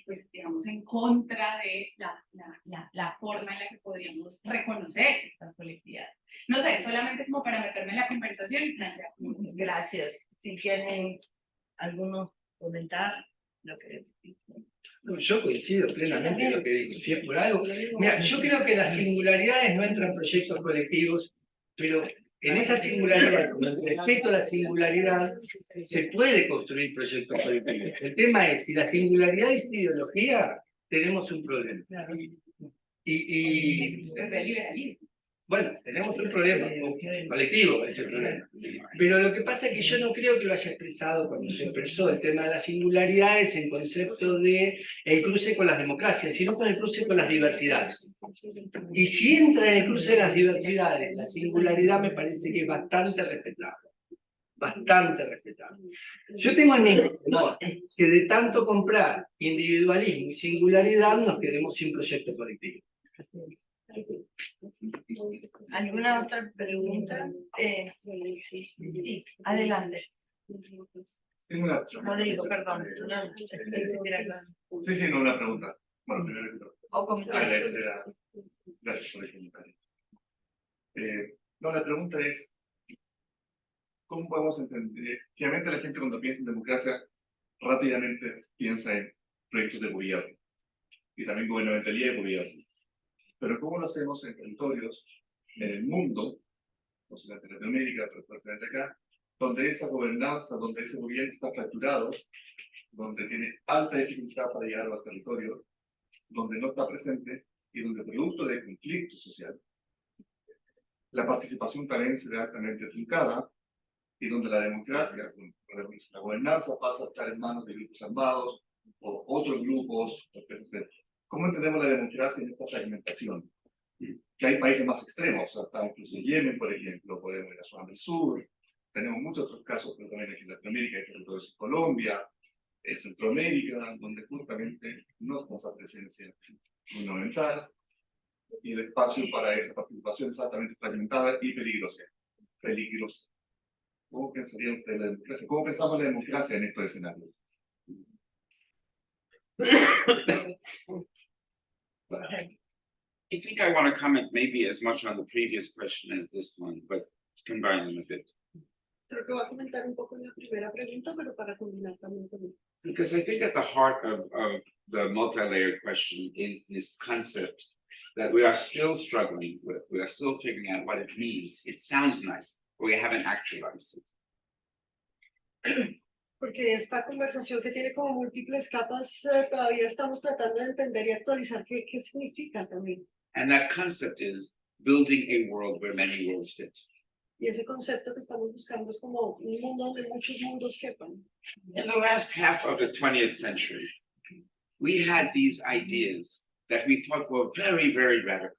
pues digamos, en contra de la forma en la que podríamos reconocer estas colectividades. No sé, solamente como para meterme en la conversación y plantear. Gracias. Si quieren alguno comentar lo que... No, yo coincido plenamente en lo que digo. Si es por algo. Mira, yo creo que las singularidades no entran en proyectos colectivos, pero en esa singularidad, con el respeto a la singularidad, se puede construir proyectos colectivos. El tema es, si la singularidad es ideología, tenemos un problema. Desde el liberalismo. Bueno, tenemos un problema colectivo, ese problema. Pero lo que pasa es que yo no creo que lo haya expresado cuando se expresó el tema de las singularidades en concepto de el cruce con las democracias, sino con el cruce con las diversidades. Y si entra en el cruce de las diversidades, la singularidad me parece que es bastante respetable. Bastante respetable. Yo tengo el mismo temor, que de tanto comprar individualismo y singularidad nos quedemos sin proyecto colectivo. ¿Alguna otra pregunta? Sí, adelante. Tengo una Rodrigo, perdón. Sí, no, una pregunta. Bueno, primero O comentario. gracias por el comentario. No, la pregunta es, ¿cómo podemos entender? Generalmente la gente cuando piensa en democracia rápidamente piensa en proyectos de gobierno y también gubernamentalidad y gobierno. Pero ¿cómo lo hacemos en territorios, en el mundo, no sé, en Latinoamérica, pero especialmente acá, donde esa gobernanza, donde ese gobierno está fracturado, donde tiene alta dificultad para llegar a los territorios, donde no está presente y donde producto de conflicto social, la participación también se ve altamente truncada y donde la democracia, la gobernanza pasa a estar en manos de grupos armados o otros grupos, etc. ¿Cómo entendemos la democracia en esta fragmentación? Que hay países más extremos, o sea, está incluso Yemen, por ejemplo, podemos ir a Sudán del Sur, tenemos muchos otros casos, pero también aquí en Latinoamérica, hay territorios en Colombia, en Centroamérica, donde justamente no está esa presencia fundamental y el espacio para esa participación es altamente fragmentada y peligrosa. Peligrosa. ¿Cómo pensaría usted la democracia? ¿Cómo pensamos la democracia en estos escenarios? I think I want to comment maybe as much on the previous question as this one, but combine them a bit. Creo que voy a comentar un poco en la primera pregunta, pero para combinar también con esto. Because I think at the heart of the multi-layered question is this concept that we are still struggling with. We are still figuring out what it means. It sounds nice, but we haven't actualized it. Porque esta conversación que tiene como múltiples capas, todavía estamos tratando de entender y actualizar qué significa también. And that concept is building a world where many worlds fit. Y ese concepto que estamos buscando es como un mundo donde muchos mundos quepan. In the last half of the 20th century, we had these ideas that we thought were very, very radical.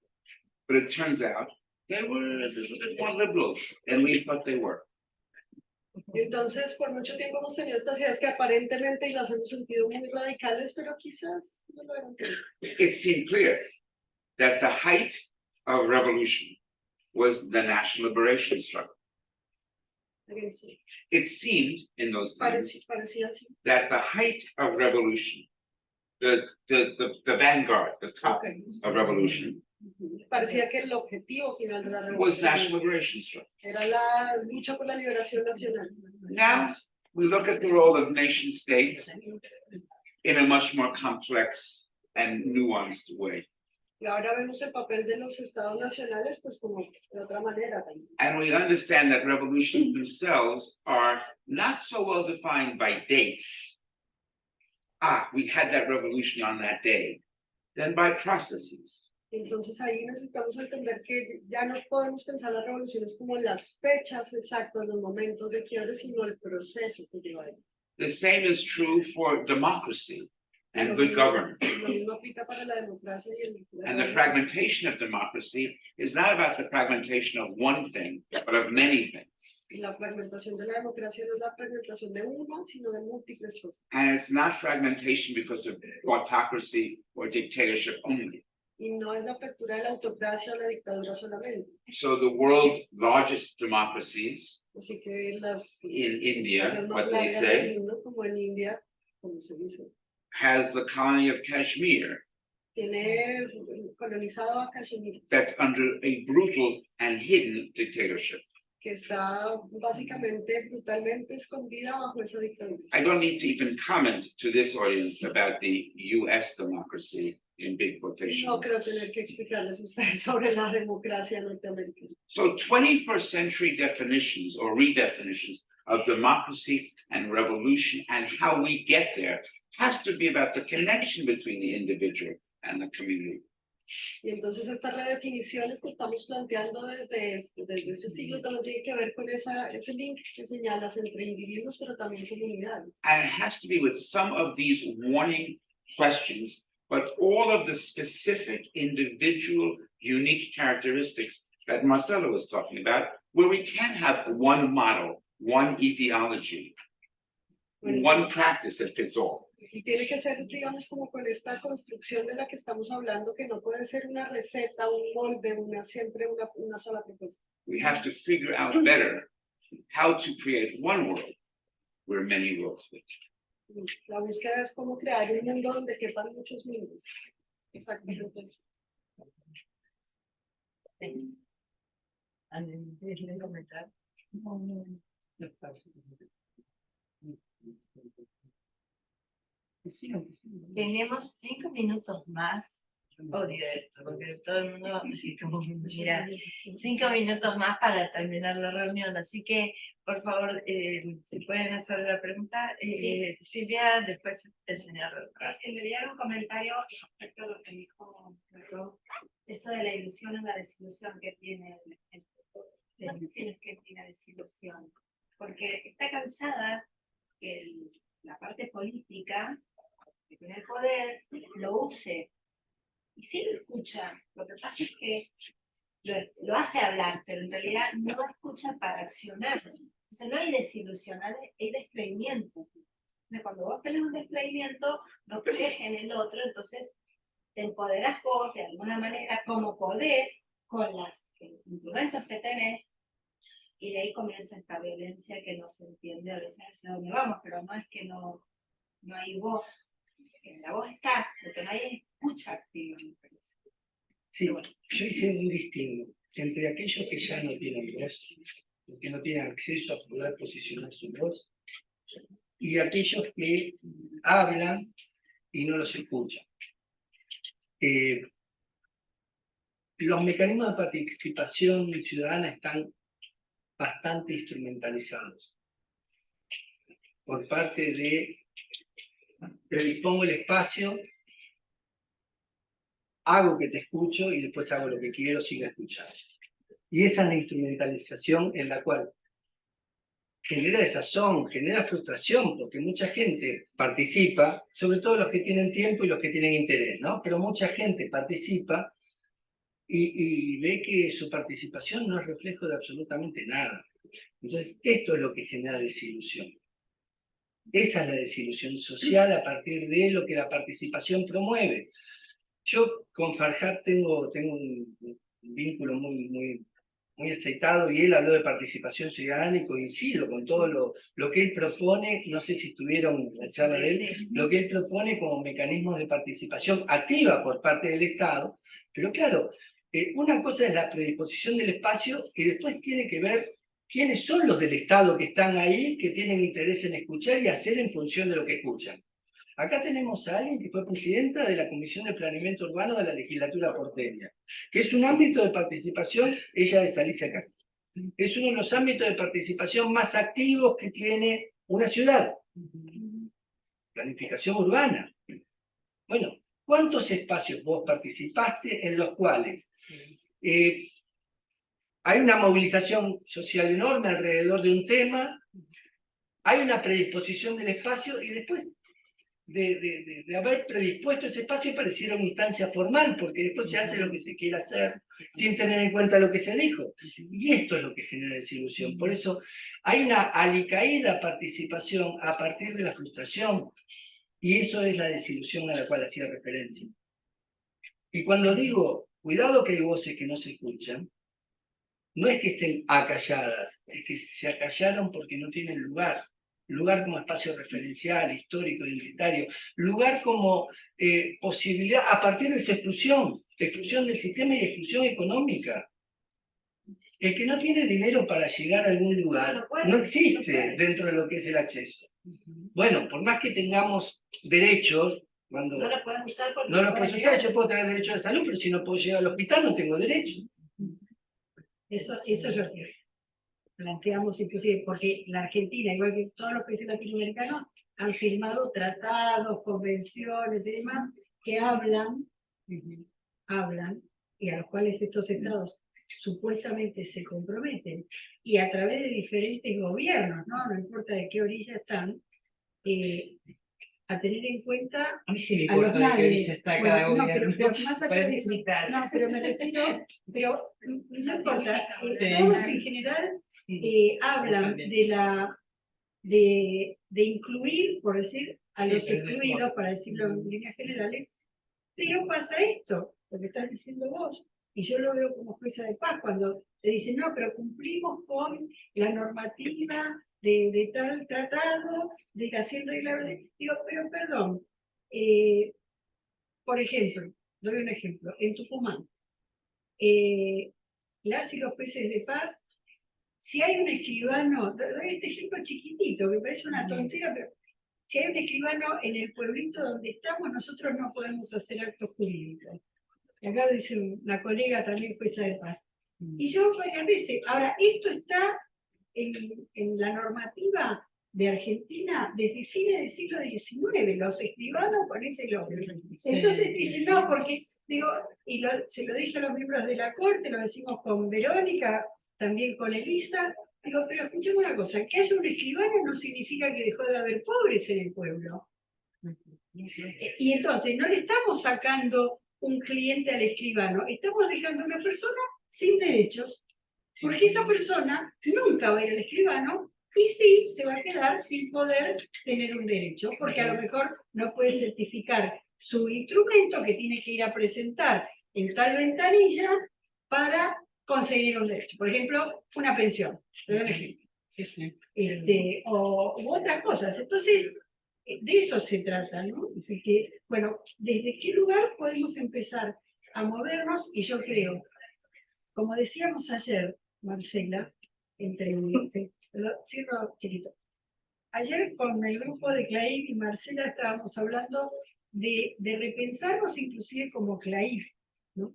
But it turns out they were a little bit more liberal than we thought they were. Entonces, por mucho tiempo hemos tenido estas ideas que aparentemente y las hemos sentido muy radicales, pero quizás no lo eran. It seemed clear that the height of revolution was the national liberation struggle. It seemed in those times Parecía así. that the height of revolution, the vanguard, the top of revolution, Parecía que el objetivo final de la was revolución national liberation struggle. era la lucha por la liberación nacional. Now we look at the role of nation states in a much more complex and nuanced way. Y ahora vemos el papel de los estados nacionales, pues como de otra manera también. And we understand that revolutions themselves are not so well defined by dates. We had that revolution on that day. Then by processes. Entonces ahí necesitamos entender que ya no podemos pensar las revoluciones como las fechas exactas, los momentos de quiebre, sino el proceso que lleva ahí. The same is true for democracy. and Lo good mismo- governance. Lo mismo aplica para la democracia y la And the gobernanza. fragmentation of democracy is not about the fragmentation of one thing, but of many things. Y la fragmentación de la democracia no es la fragmentación de una, sino de múltiples cosas. And it's not fragmentation because of autocracy or dictatorship only. Y no es la apertura de la autocracia o la dictadura solamente. So the world's largest democracies Así que las in India, democracias más what they largas say, del mundo, como en India, como se dice, has the colony of Kashmir tiene colonizado a Kashmir, that's under a brutal and hidden dictatorship. que está básicamente brutalmente escondida bajo esa dictadura. I don't need to even comment to this audience about the US democracy in big quotation No creo marks. tener que explicarles a ustedes sobre la democracia norteamericana. So 21st century definitions or redefinitions of democracy and revolution and how we get there has to be about the connection between the individual and the community. Y entonces estas redefiniciones que estamos planteando desde este siglo también tienen que ver con ese link que señalas entre individuos, pero también comunidades. And it has to be with some of these warning questions, but all of the specific individual unique characteristics that Marcelo was talking about, where we can't have one model, one ideology, one practice that fits all. Y tiene que ser, digamos, como con esta construcción de la que estamos hablando, que no puede ser una receta, un molde, siempre una sola propuesta. We have to figure out better how to create one world where many worlds fit. La búsqueda es cómo crear un mundo donde quepan muchos mundos. Exactamente. ¿Alguien quiere comentar? Tenemos 5 minutos más. Odio esto, porque todo el mundo como, mira, 5 minutos más para terminar la reunión. Así que, por favor, si pueden hacer la pregunta, Silvia, después el señor. Me dieron un comentario respecto a lo que dijo Pedro, esto de la ilusión en la desilusión que tiene no sé si es que tiene desilusión, porque está cansada que la parte política que tiene el poder lo use y sí lo escucha. Lo que pasa es que lo hace hablar, pero en realidad no escucha para accionar. O sea, no hay desilusión, hay descreimiento. Entonces, cuando vos tenés un descreimiento, no crees en el otro, entonces te empoderás vos de alguna manera como podés con los instrumentos que tenés, y de ahí comienza esta violencia que no se entiende a veces hacia dónde vamos, pero no es que no hay voz. La voz está, lo que no hay es escucha activa, me parece. Sí, yo hice un distingo entre aquellos que ya no tienen voz, que no tienen acceso a poder posicionar su voz, y aquellos que hablan y no los escuchan. Los mecanismos de participación ciudadana están bastante instrumentalizados por parte de predispongo el espacio, hago que te escucho y después hago lo que quiero sin escuchar. Y esa es la instrumentalización en la cual genera desazón, genera frustración, porque mucha gente participa, sobre todo los que tienen tiempo y los que tienen interés, ¿no? Pero mucha gente participa y ve que su participación no es reflejo de absolutamente nada. Entonces, esto es lo que genera desilusión. Esa es la desilusión social a partir de lo que la participación promueve. Yo con Farhat tengo un vínculo muy aceitado y él habló de participación ciudadana y coincido con todo lo que él propone, no sé si estuvieron en la charla de él, lo que él propone como mecanismos de participación activa por parte del Estado, pero claro, una cosa es la predisposición del espacio y después tiene que ver quiénes son los del Estado que están ahí, que tienen interés en escuchar y hacer en función de lo que escuchan. Acá tenemos a alguien que fue presidenta de la Comisión de Planeamiento Urbano de la Legislatura porteña, que es un ámbito de participación, ella es Alicia Castro, es uno de los ámbitos de participación más activos que tiene una ciudad. Planificación urbana. Bueno, ¿cuántos espacios vos participaste en los cuales hay una movilización social enorme alrededor de un tema, hay una predisposición del espacio y después de haber predispuesto ese espacio pareciera una instancia formal, porque después se hace lo que se quiere hacer sin tener en cuenta lo que se dijo. Y esto es lo que genera desilusión. Por eso hay una alicaída participación a partir de la frustración, y eso es la desilusión a la cual hacía referencia. Y cuando digo, cuidado que hay voces que no se escuchan, no es que estén acalladas, es que se acallaron porque no tienen lugar. Lugar como espacio referencial, histórico, identitario, lugar como posibilidad, a partir de esa exclusión del sistema y exclusión económica. El que no tiene dinero para llegar a algún lugar no existe dentro de lo que es el acceso. Bueno, por más que tengamos derechos, cuando No la pueden usar porque no los puedo usar, yo puedo tener derecho a la salud, pero si no puedo llegar al hospital no tengo derecho. Eso es lo que planteamos inclusive, porque la Argentina, igual que todos los países latinoamericanos, han firmado tratados, convenciones y demás que hablan, y a los cuales estos estados supuestamente se comprometen, y a través de diferentes gobiernos, no importa de qué orilla están, a tener en cuenta A mí sí me a los importa de qué nadie. orilla está cada Bueno, gobierno. pero más allá Para de eso, disfrutar. no, pero me refiero, pero no importa, Sí. todos en general hablan de incluir, por decir, a Sí, los pero no excluidos, importa. para decirlo en líneas generales, pero pasa esto, lo que estás diciendo vos, y yo lo veo como jueza de paz, cuando te dicen, no, pero cumplimos con la normativa de tal tratado, de las 100 reglas, digo, pero perdón, por ejemplo, doy un ejemplo, en Tucumán, las y los jueces de paz, si hay un escribano, doy este ejemplo chiquitito, que parece una tontera, pero si hay un escribano en el pueblito donde estamos, nosotros no podemos hacer actos jurídicos. Y acá dice una colega también jueza de paz. Y yo varias veces, ahora, esto está en la normativa de Argentina desde fines del siglo XIX, los escribanos con ese logro. Entonces dicen, no, porque, digo, se lo dije a los miembros de la corte, lo decimos con Verónica, también con Elisa, digo, pero escuchemos una cosa, que haya un escribano no significa que dejó de haber pobres en el pueblo. Y entonces no le estamos sacando un cliente al escribano, estamos dejando a una persona sin derechos, porque esa persona nunca va a ir al escribano y sí se va a quedar sin poder tener un derecho, porque a lo mejor no puede certificar su instrumento que tiene que ir a presentar en tal ventanilla para conseguir un derecho. Por ejemplo, una pensión, te doy un ejemplo. U otras cosas. Entonces, de eso se trata, ¿no? Así que, bueno, ¿desde qué lugar podemos empezar a movernos? Y yo creo, como decíamos ayer, Marcela, cierro chiquito. Ayer con el grupo de CLAIF y Marcela estábamos hablando de repensarnos inclusive como CLAIF, ¿no?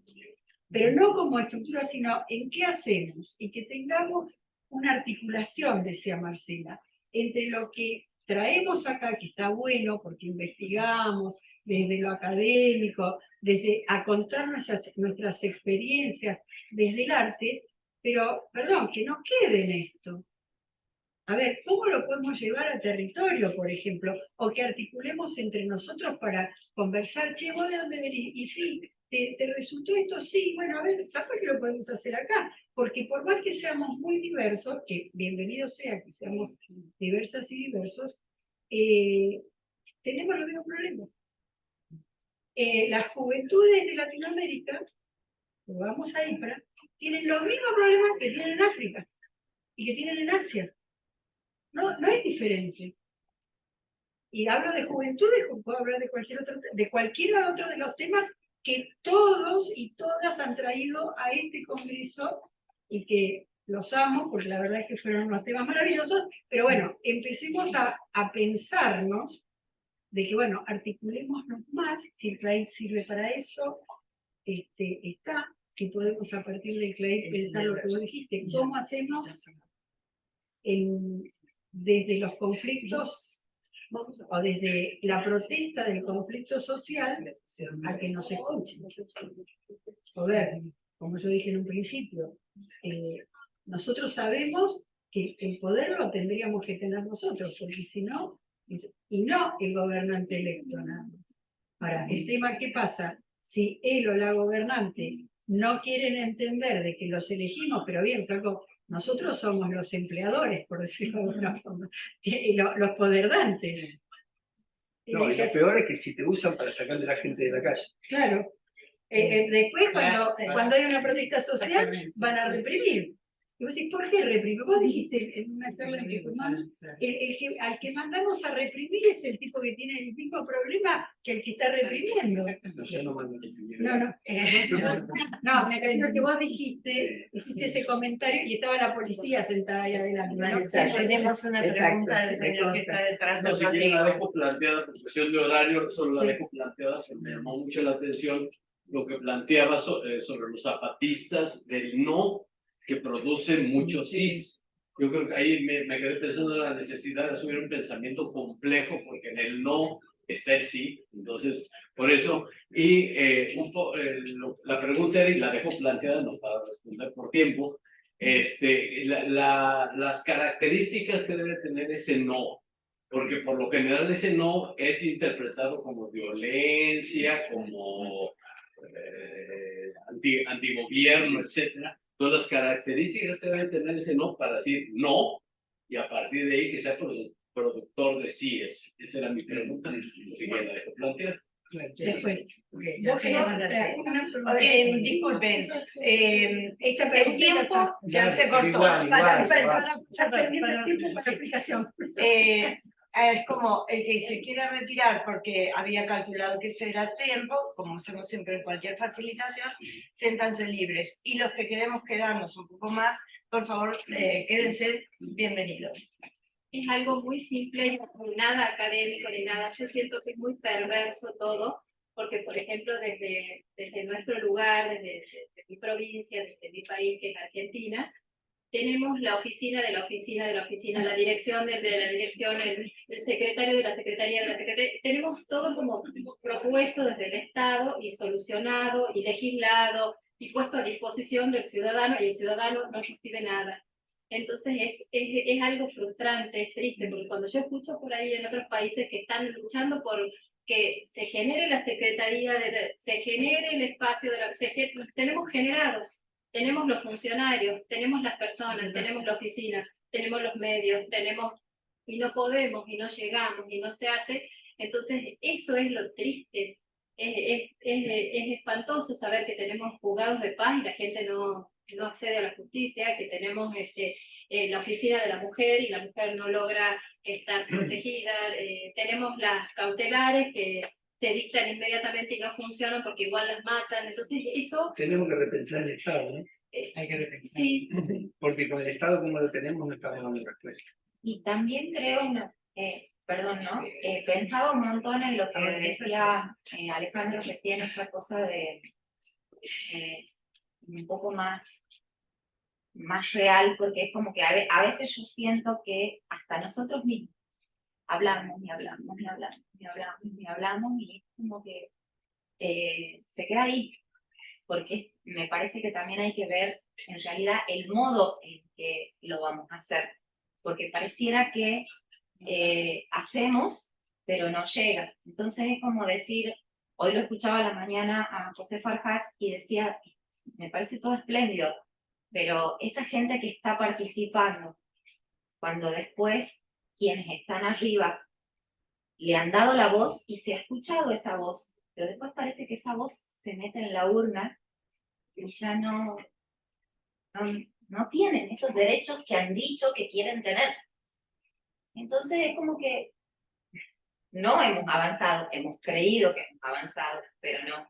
Pero no como estructura, sino en qué hacemos, y que tengamos una articulación, decía Marcela, entre lo que traemos acá, que está bueno, porque investigamos desde lo académico, desde a contar nuestras experiencias desde el arte, pero, perdón, que no quede en esto. A ver, ¿cómo lo podemos llevar al territorio, por ejemplo? O que articulemos entre nosotros para conversar, che, ¿vos de dónde venís? Y sí, ¿te resultó esto? Sí, bueno, a ver, capaz que lo podemos hacer acá. Porque por más que seamos muy diversos, que bienvenido sea que seamos diversas y diversos, tenemos los mismos problemas. Las juventudes de Latinoamérica, vamos a IPRA, tienen los mismos problemas que tienen en África y que tienen en Asia. No es diferente. Y hablo de juventudes, como puedo hablar de cualquiera otro de los temas que todos y todas han traído a este congreso y que los amo, porque la verdad es que fueron unos temas maravillosos, pero bueno, empecemos a pensarnos de que, bueno, articulémonos más, si el CLAIF sirve para eso, está, si podemos a partir del CLAIF pensar lo que vos dijiste, cómo hacemos desde los conflictos, o desde la protesta del conflicto social, a que nos escuchen. Joder, como yo dije en un principio, nosotros sabemos que el poder lo tendríamos que tener nosotros, porque si no, y no el gobernante electo nada más. Ahora, el tema ¿qué pasa? Si él o la gobernante no quieren entender de que los elegimos, pero bien, flaco, nosotros somos los empleadores, por decirlo de alguna forma, los poderdantes. No, y lo peor es que si te usan para sacar de la gente de la calle. Claro. Después, cuando hay una protesta social, van a reprimir. Y vos decís, ¿por qué reprimir? Vos dijiste en una charla que tomamos, al que mandamos a reprimir es el tipo que tiene el mismo problema que el que está reprimiendo. No, yo no mando a reprimir. No, me refiero que vos dijiste, hiciste ese comentario y estaba la policía sentada ahí adelante. Tenemos una pregunta del señor que está detrás No, del si quieren la Rodrigo. dejo planteada por cuestión de horario, solo la Sí. dejo planteada, porque me llamó mucho la atención lo que planteaba sobre los zapatistas del no que producen mucho cis. Yo creo que ahí me quedé pensando en la necesidad de asumir un pensamiento complejo, porque en el no está el sí. Entonces, por eso, y la pregunta era, y la dejo planteada, no para responder por tiempo, las características que debe tener ese no, porque por lo general ese no es interpretado como violencia, como antigobierno, etcétera. Todas las características que debe tener ese no para decir no, y a partir de ahí que sea productor de síes. Esa era mi pregunta, si me la dejo plantear. Después. Disculpen, Esta el pregunta tiempo ya se cortó. Igual, para explicación. Es como el que se quiera retirar porque había calculado que ese era tiempo, como hacemos siempre en cualquier facilitación, siéntanse libres. Y los que queremos quedarnos un poco más, por favor, quédense bienvenidos. Es algo muy simple, ni nada académico ni nada. Yo siento que es muy perverso todo, porque, por ejemplo, desde nuestro lugar, desde mi provincia, desde mi país, que es Argentina, tenemos la oficina de la oficina de la oficina, la dirección de la dirección, el secretario de la secretaría de la secretaría. Tenemos todo como propuesto desde el Estado y solucionado y legislado y puesto a disposición del ciudadano, y el ciudadano no recibe nada. Entonces es algo frustrante, es triste, porque cuando yo escucho por ahí en otros países que están luchando por que se genere la secretaría, se genere el espacio, tenemos generados. Tenemos los funcionarios, tenemos las personas, tenemos la oficina, tenemos los medios, y no podemos, y no llegamos, y no se hace. Entonces, eso es lo triste. Es espantoso saber que tenemos juzgados de paz y la gente no accede a la justicia, que tenemos la oficina de la mujer y la mujer no logra estar protegida. Tenemos las cautelares que se dictan inmediatamente y no funcionan porque igual las matan. Entonces, eso... Tenemos que repensar el Estado, ¿no? Hay que repensar. Sí, Porque con el Estado como lo tenemos no estamos dando respuesta. Y también creo, perdón, ¿no? Pensaba un montón en lo que decía Alejandro recién, esta cosa de un poco más real, porque es como que a veces yo siento que hasta nosotros mismos hablamos y hablamos y hablamos y hablamos y hablamos, y es como que se queda ahí, porque me parece que también hay que ver en realidad el modo en que lo vamos a hacer, porque pareciera que hacemos, pero no llega. Entonces es como decir, hoy lo escuchaba a la mañana a José Farhat y decía, me parece todo espléndido, pero esa gente que está participando, cuando después quienes están arriba le han dado la voz y se ha escuchado esa voz, pero después parece que esa voz se mete en la urna y ya no tienen esos derechos que han dicho que quieren tener. Entonces es como que no hemos avanzado, hemos creído que hemos avanzado, pero no.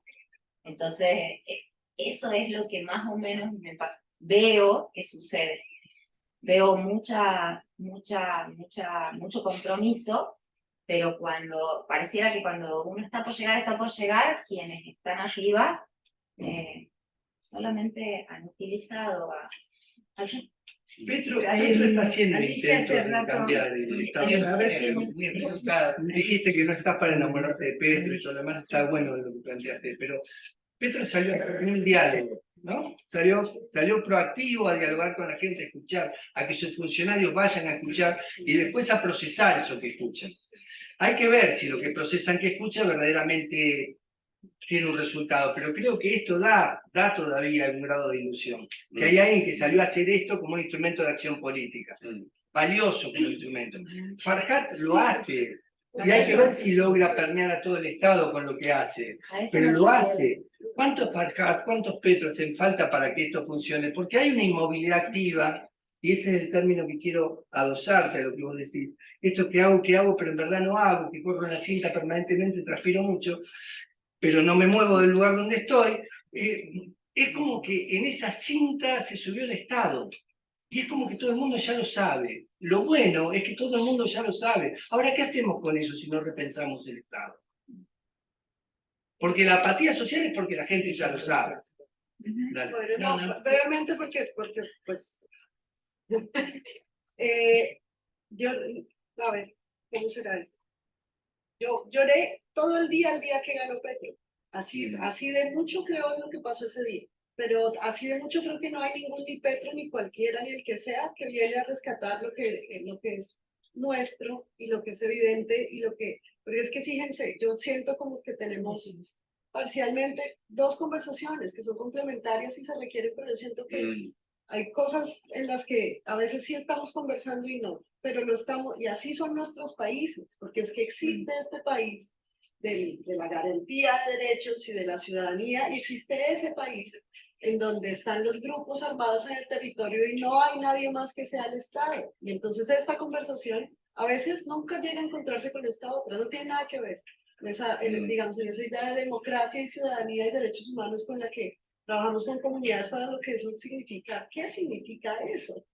Entonces eso es lo que más o menos veo que sucede. Veo mucho compromiso, pero pareciera que cuando uno está por llegar, quienes están arriba solamente han utilizado a Petro está haciendo Alicia intentos hace de rato- cambiar el Estado. A ver, dijiste que no estás para enamorarte de Petro y todo lo demás, está bueno lo que planteaste, pero Petro salió a tener un diálogo, ¿no? Salió proactivo a dialogar con la gente, a escuchar, a que sus funcionarios vayan a escuchar y después a procesar eso que escuchan. Hay que ver si lo que procesan que escucha verdaderamente tiene un resultado, pero creo que esto da todavía algún grado de ilusión. Que hay alguien que salió a hacer esto como un instrumento de acción política, valioso como instrumento. Farhat lo hace, y hay que ver si logra permear a todo el Estado con lo que hace, pero lo hace. ¿Cuántos Farhat, cuántos Petro hacen falta para que esto funcione? Porque hay una inmovilidad activa, y ese es el término que quiero adosarte a lo que vos decís. Esto que hago, pero en verdad no hago, que corro en la cinta permanentemente, transpiro mucho, pero no me muevo del lugar donde estoy. Es como que en esa cinta se subió el Estado. Y es como que todo el mundo ya lo sabe. Lo bueno es que todo el mundo ya lo sabe. Ahora, ¿qué hacemos con eso si no repensamos el Estado? Porque la apatía social es porque la gente ya lo sabe. Dale. Bueno, no, brevemente porque pues, yo, a ver, ¿cómo será esto? Yo lloré todo el día que ganó Petro. Así de mucho creo en lo que pasó ese día. Pero así de mucho creo que no hay ningún ni Petro, ni cualquiera, ni el que sea, que viene a rescatar lo que es nuestro y lo que es evidente y lo que... Porque es que fíjense, yo siento como que tenemos parcialmente dos conversaciones que son complementarias y se requieren, pero yo siento que hay cosas en las que a veces sí estamos conversando y no, pero lo estamos, y así son nuestros países, porque es que existe este país de la garantía de derechos y de la ciudadanía, y existe ese país en donde están los grupos armados en el territorio y no hay nadie más que sea el Estado. Y entonces esta conversación a veces nunca llega a encontrarse con esta otra, no tiene nada que ver digamos, en esa idea de democracia y ciudadanía y derechos humanos con la que trabajamos con comunidades para lo que eso significa. ¿Qué significa eso?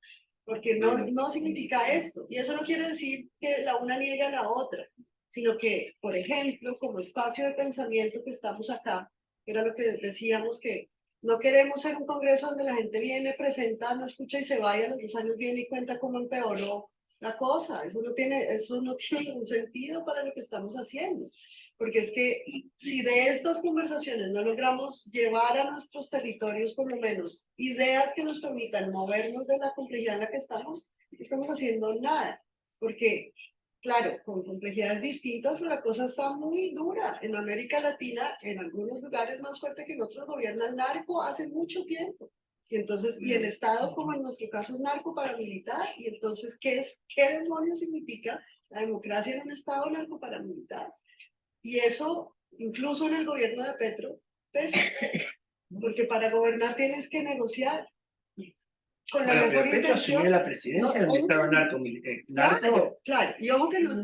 Porque no significa esto. Y eso no quiere decir que la una niegue a la otra, sino que, por ejemplo, como espacio de pensamiento que estamos acá, que era lo que decíamos, que no queremos ser un congreso donde la gente viene, presenta, no escucha y se vaya, a los 2 años viene y cuenta cómo empeoró la cosa. Eso no tiene ningún sentido para lo que estamos haciendo. Porque es que si de estas conversaciones no logramos llevar a nuestros territorios por lo menos ideas que nos permitan movernos de la complejidad en la que estamos, no estamos haciendo nada. Porque, claro, con complejidades distintas, pero la cosa está muy dura. En América Latina, en algunos lugares más fuerte que en otros, gobierna el narco hace mucho tiempo. Y entonces, y el Estado, como en nuestro caso, es narco paramilitar. Y entonces, ¿qué demonios significa la democracia en un Estado narco paramilitar? Y eso, incluso en el gobierno de Petro, pesa, porque para gobernar tienes que negociar con la mejor Petro intención. asumió la presidencia del Estado narco. Claro, y ojo que no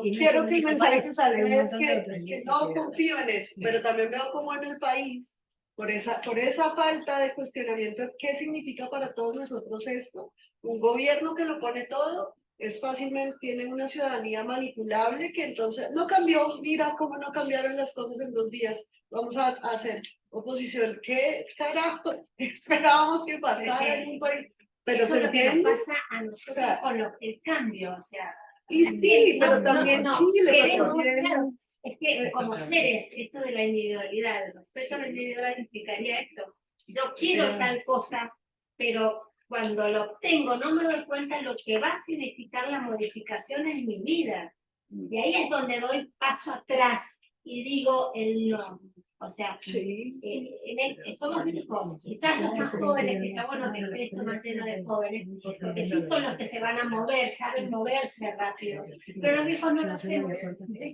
quiero que el mensaje que salga es que no confío en eso, pero también veo como en el país, por esa falta de cuestionamiento, ¿qué significa para todos nosotros esto? Un gobierno que lo pone todo, es fácilmente, tienen una ciudadanía manipulable que entonces no cambió, mira cómo no cambiaron las cosas en 2 días, vamos a hacer oposición. ¿Qué carajo esperábamos que pasara en un país? Pero eso se es lo que entiende. nos pasa a nosotros, o sea, con el cambio, o sea. Y sí, pero también Chile. Queremos, claro, es que como seres, esto de la individualidad, el respeto a la individualidad implicaría esto. Yo quiero tal cosa, pero cuando lo obtengo no me doy cuenta de lo que va a significar la modificación en mi vida. Y ahí es donde doy paso atrás y digo el no. O sea, somos hijos, quizás los más jóvenes, que está bueno que el esto más lleno de jóvenes, porque sí son los que se van a mover, saben moverse rápido, pero los viejos no lo hacemos.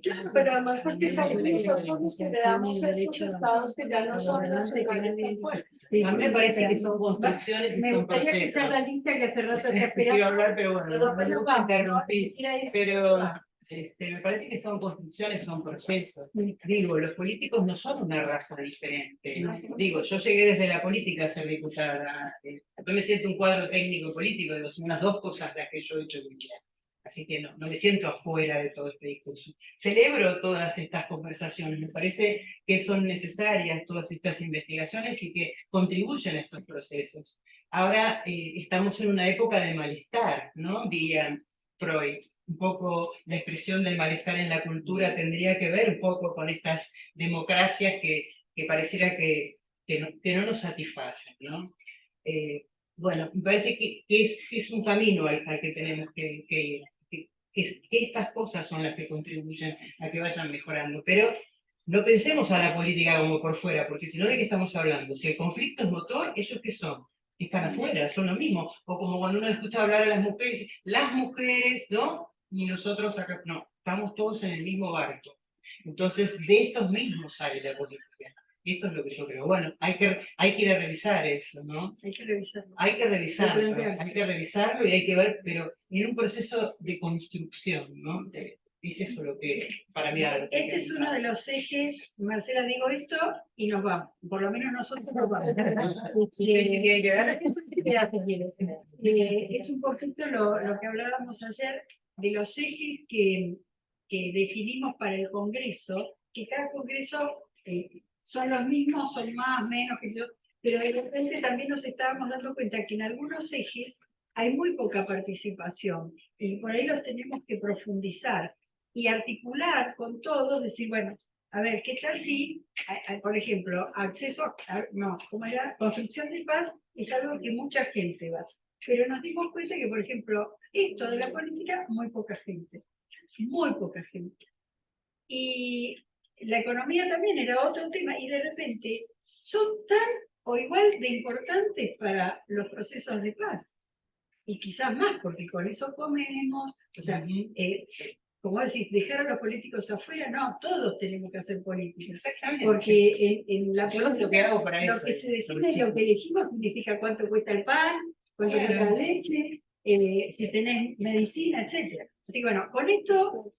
Claro, pero además porque somos nosotros los que le damos estos estados que ya no son nacionales tan fuertes. Sí, a mí me parece que son construcciones y son procesos. Me gustaría escuchar la lista que hace rato te esperaba. Quiero hablar, pero bueno, no me gusta interrumpir. Pero me parece que son construcciones, son procesos. Digo, los políticos no son una raza diferente. Digo, yo llegué desde la política a ser diputada. Yo me siento un cuadro técnico político, digo, son unas 2 cosas las que yo he hecho en mi vida. Así que no me siento afuera de todo este discurso. Celebro todas estas conversaciones, me parece que son necesarias todas estas investigaciones y que contribuyen a estos procesos. Ahora estamos en una época de malestar, ¿no? Diría Freud. Un poco la expresión del malestar en la cultura tendría que ver un poco con estas democracias que pareciera que no nos satisfacen, ¿no? Bueno, me parece que es un camino al que tenemos que que estas cosas son las que contribuyen a que vayan mejorando. Pero no pensemos a la política como por fuera, porque si no, ¿de qué estamos hablando? Si el conflicto es motor, ¿ellos qué son? Están afuera, son lo mismo. O como cuando uno escucha hablar a las mujeres, ¿no? Y nosotros acá, no, estamos todos en el mismo barco. Entonces, de estos mismos sale la política. Y esto es lo que yo creo. Bueno, hay que ir a revisar eso, ¿no? Hay que revisarlo. Hay que revisarlo y hay que ver, pero en un proceso de construcción, ¿no? Es eso lo que, para mí, ahora lo que hay que Este es uno de los ejes, Marcela, digo esto y nos vamos. Por lo menos nosotros nos vamos. Es un poquito lo que hablábamos ayer de los ejes que definimos para el Congreso, que cada Congreso son los mismos, son más, menos, que yo, pero de repente también nos estábamos dando cuenta que en algunos ejes hay muy poca participación y por ahí los tenemos que profundizar y articular con todos, decir, bueno, a ver, ¿qué tal si, por ejemplo, ¿cómo era? Construcción de paz es algo que mucha gente va, pero nos dimos cuenta que, por ejemplo, esto de la política, muy poca gente. Y la economía también era otro tema, y de repente son tan o igual de importantes para los procesos de paz. Y quizás más, porque con eso comemos, o sea, como decís, dejar a los políticos afuera, no, todos tenemos que hacer política. Exactamente. Porque en la Yo lo que hago para lo eso que se define y lo que elegimos significa cuánto cuesta el pan, cuánto cuesta la leche, si tenés medicina, etc. Así que bueno, con esto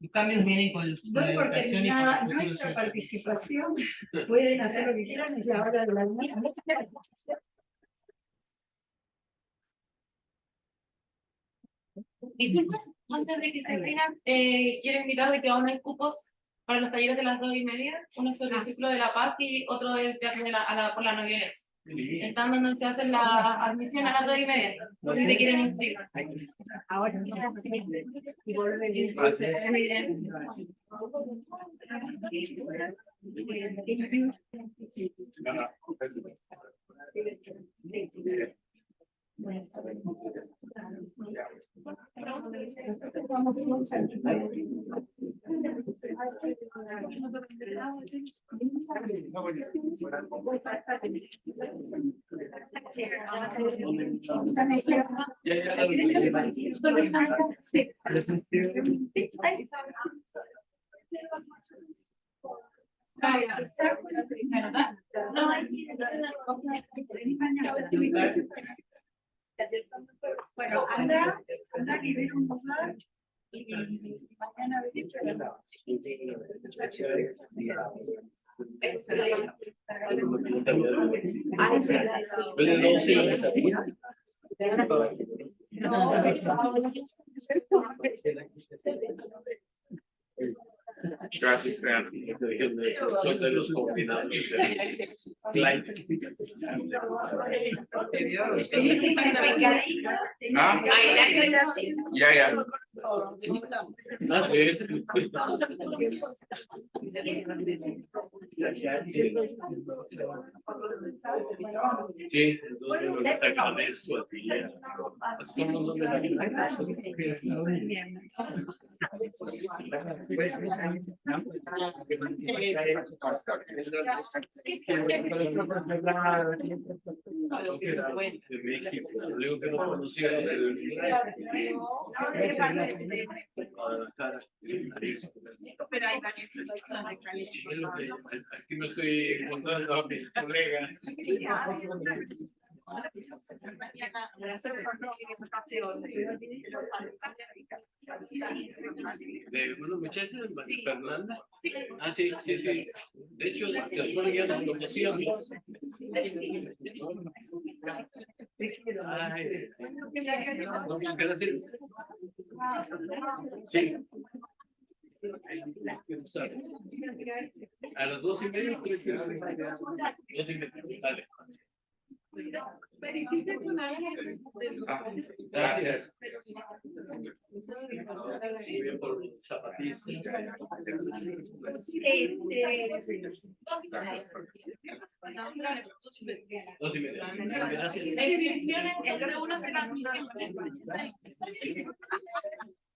los cambios vienen con la doy por educación y con el terminada futuro nuestra social. participación. Pueden hacer lo que quieran, es la hora de la mía. Disculpen, antes de que se rindan, quiero invitar de que aún hay cupos para los talleres de las 2:30, uno sobre el ciclo de la paz y otro es viaje por la no violencia. Están donde se hace la admisión a las 2:30, por si te quieren inscribir. Ahora, si vuelven bueno, anda y ver un lugar y mañana Gracias, Tean. Son de los combinados. ¿Ah? Ya. Sí, entonces te agradezco a ti. Digo que no conocía Pero hay varios. aquí me estoy encontrando a mis colegas. De una muchacha, María Fernanda. Ah, sí. De hecho, después ya nos conocíamos. Ay, no, gracias. Sí. A las 2:30, 2:30, dale. Verifique con alguien. Gracias. Muy por los zapatistas. Gracias. La división entre uno se la admisión.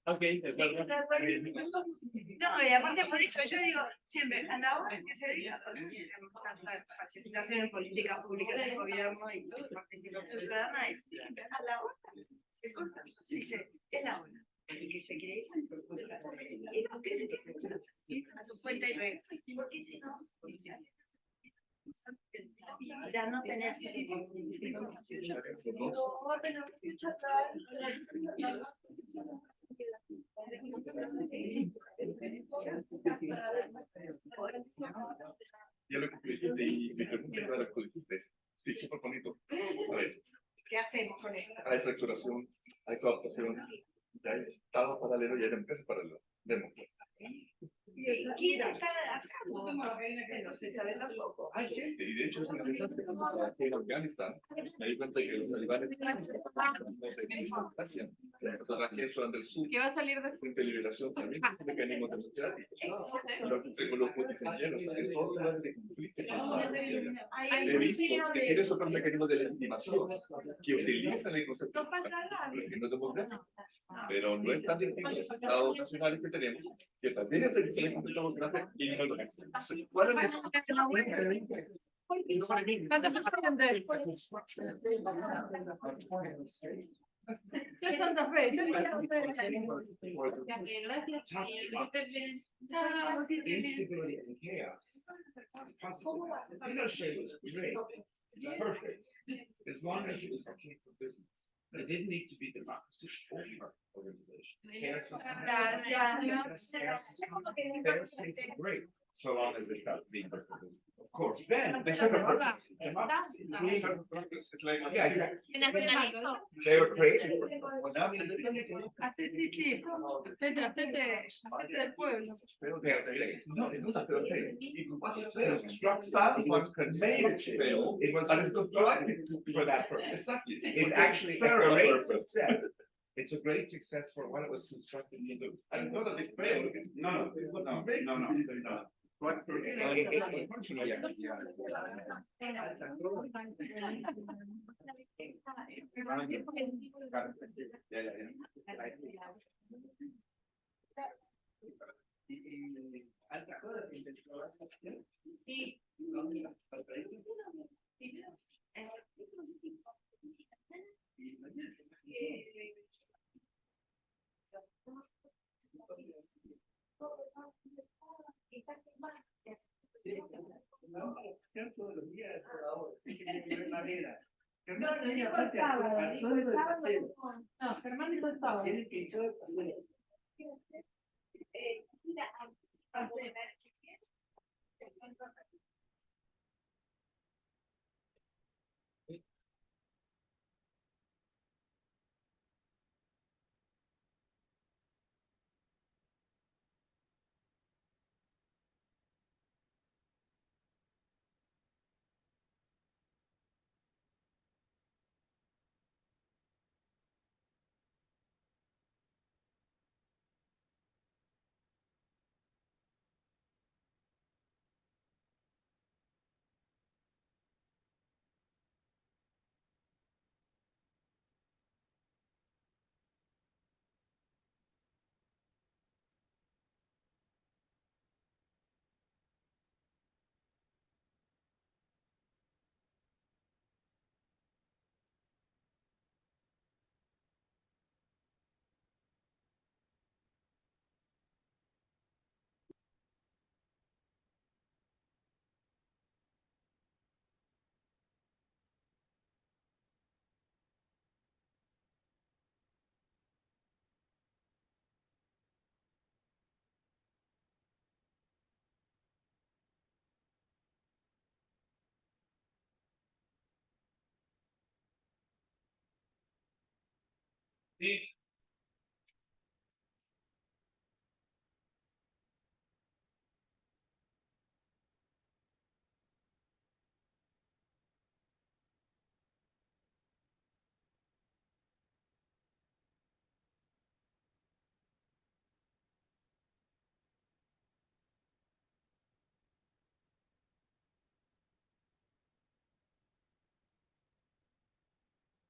Ok, de acuerdo. No, y aparte por eso yo digo siempre, a la hora que se diga tanta facilitación en políticas públicas del gobierno y participación ciudadana, a la hora se corta, se dice, es la hora. Y que se cree y lo que se cree a su cuenta y regla. Porque si no, ya no tenés Ya lo que tú dijiste y mi pregunta era lo que tú dijiste. Sí, súper bonito. A ver, ¿qué hacemos con esto? hay facturación, hay cooptación, ya hay Estado paralelo y hay empresas paralelas. Democracia. ¿Quién está acá? No se sabe tampoco. Hay gente, y de hecho es interesante. En Afganistán me di cuenta que los talibanes no tenían democracia. Los rajíes son del sur. ¿Qué va a salir de Frente de Liberación también son mecanismos democráticos. Los multiseñeros en todos los lugares de conflicto. He visto que tiene otros mecanismos de legitimación que utilizan el concepto de no democrático. Pero no es tan distinto de los estados nacionales que tenemos, que también utilizan el concepto democrático y no lo hacen. ¿Cuál es la Yo Santa Fe, yo soy Santa Fe. Gracias. Instability and chaos. Pinochet was great. Perfect. As long as it was okay for business. It didn't need to be democracy for organization. Chaos was chaos is great, so long as it got being good for business. Of course, then they serve a purpose. Democracy. They serve a purpose. It's like, yeah, exactly. They were created. Well, now we live in Del pueblo. No, it's not fair. It constructed once contained fail. It was constructed for that purpose. Exactly. It's actually a great success. It's a great success for what it was constructed to do. And not that it failed. No. What functionally. Sí. No, no, dijo el sábado, dijo el sábado. No, Germán dijo el sábado. Sí.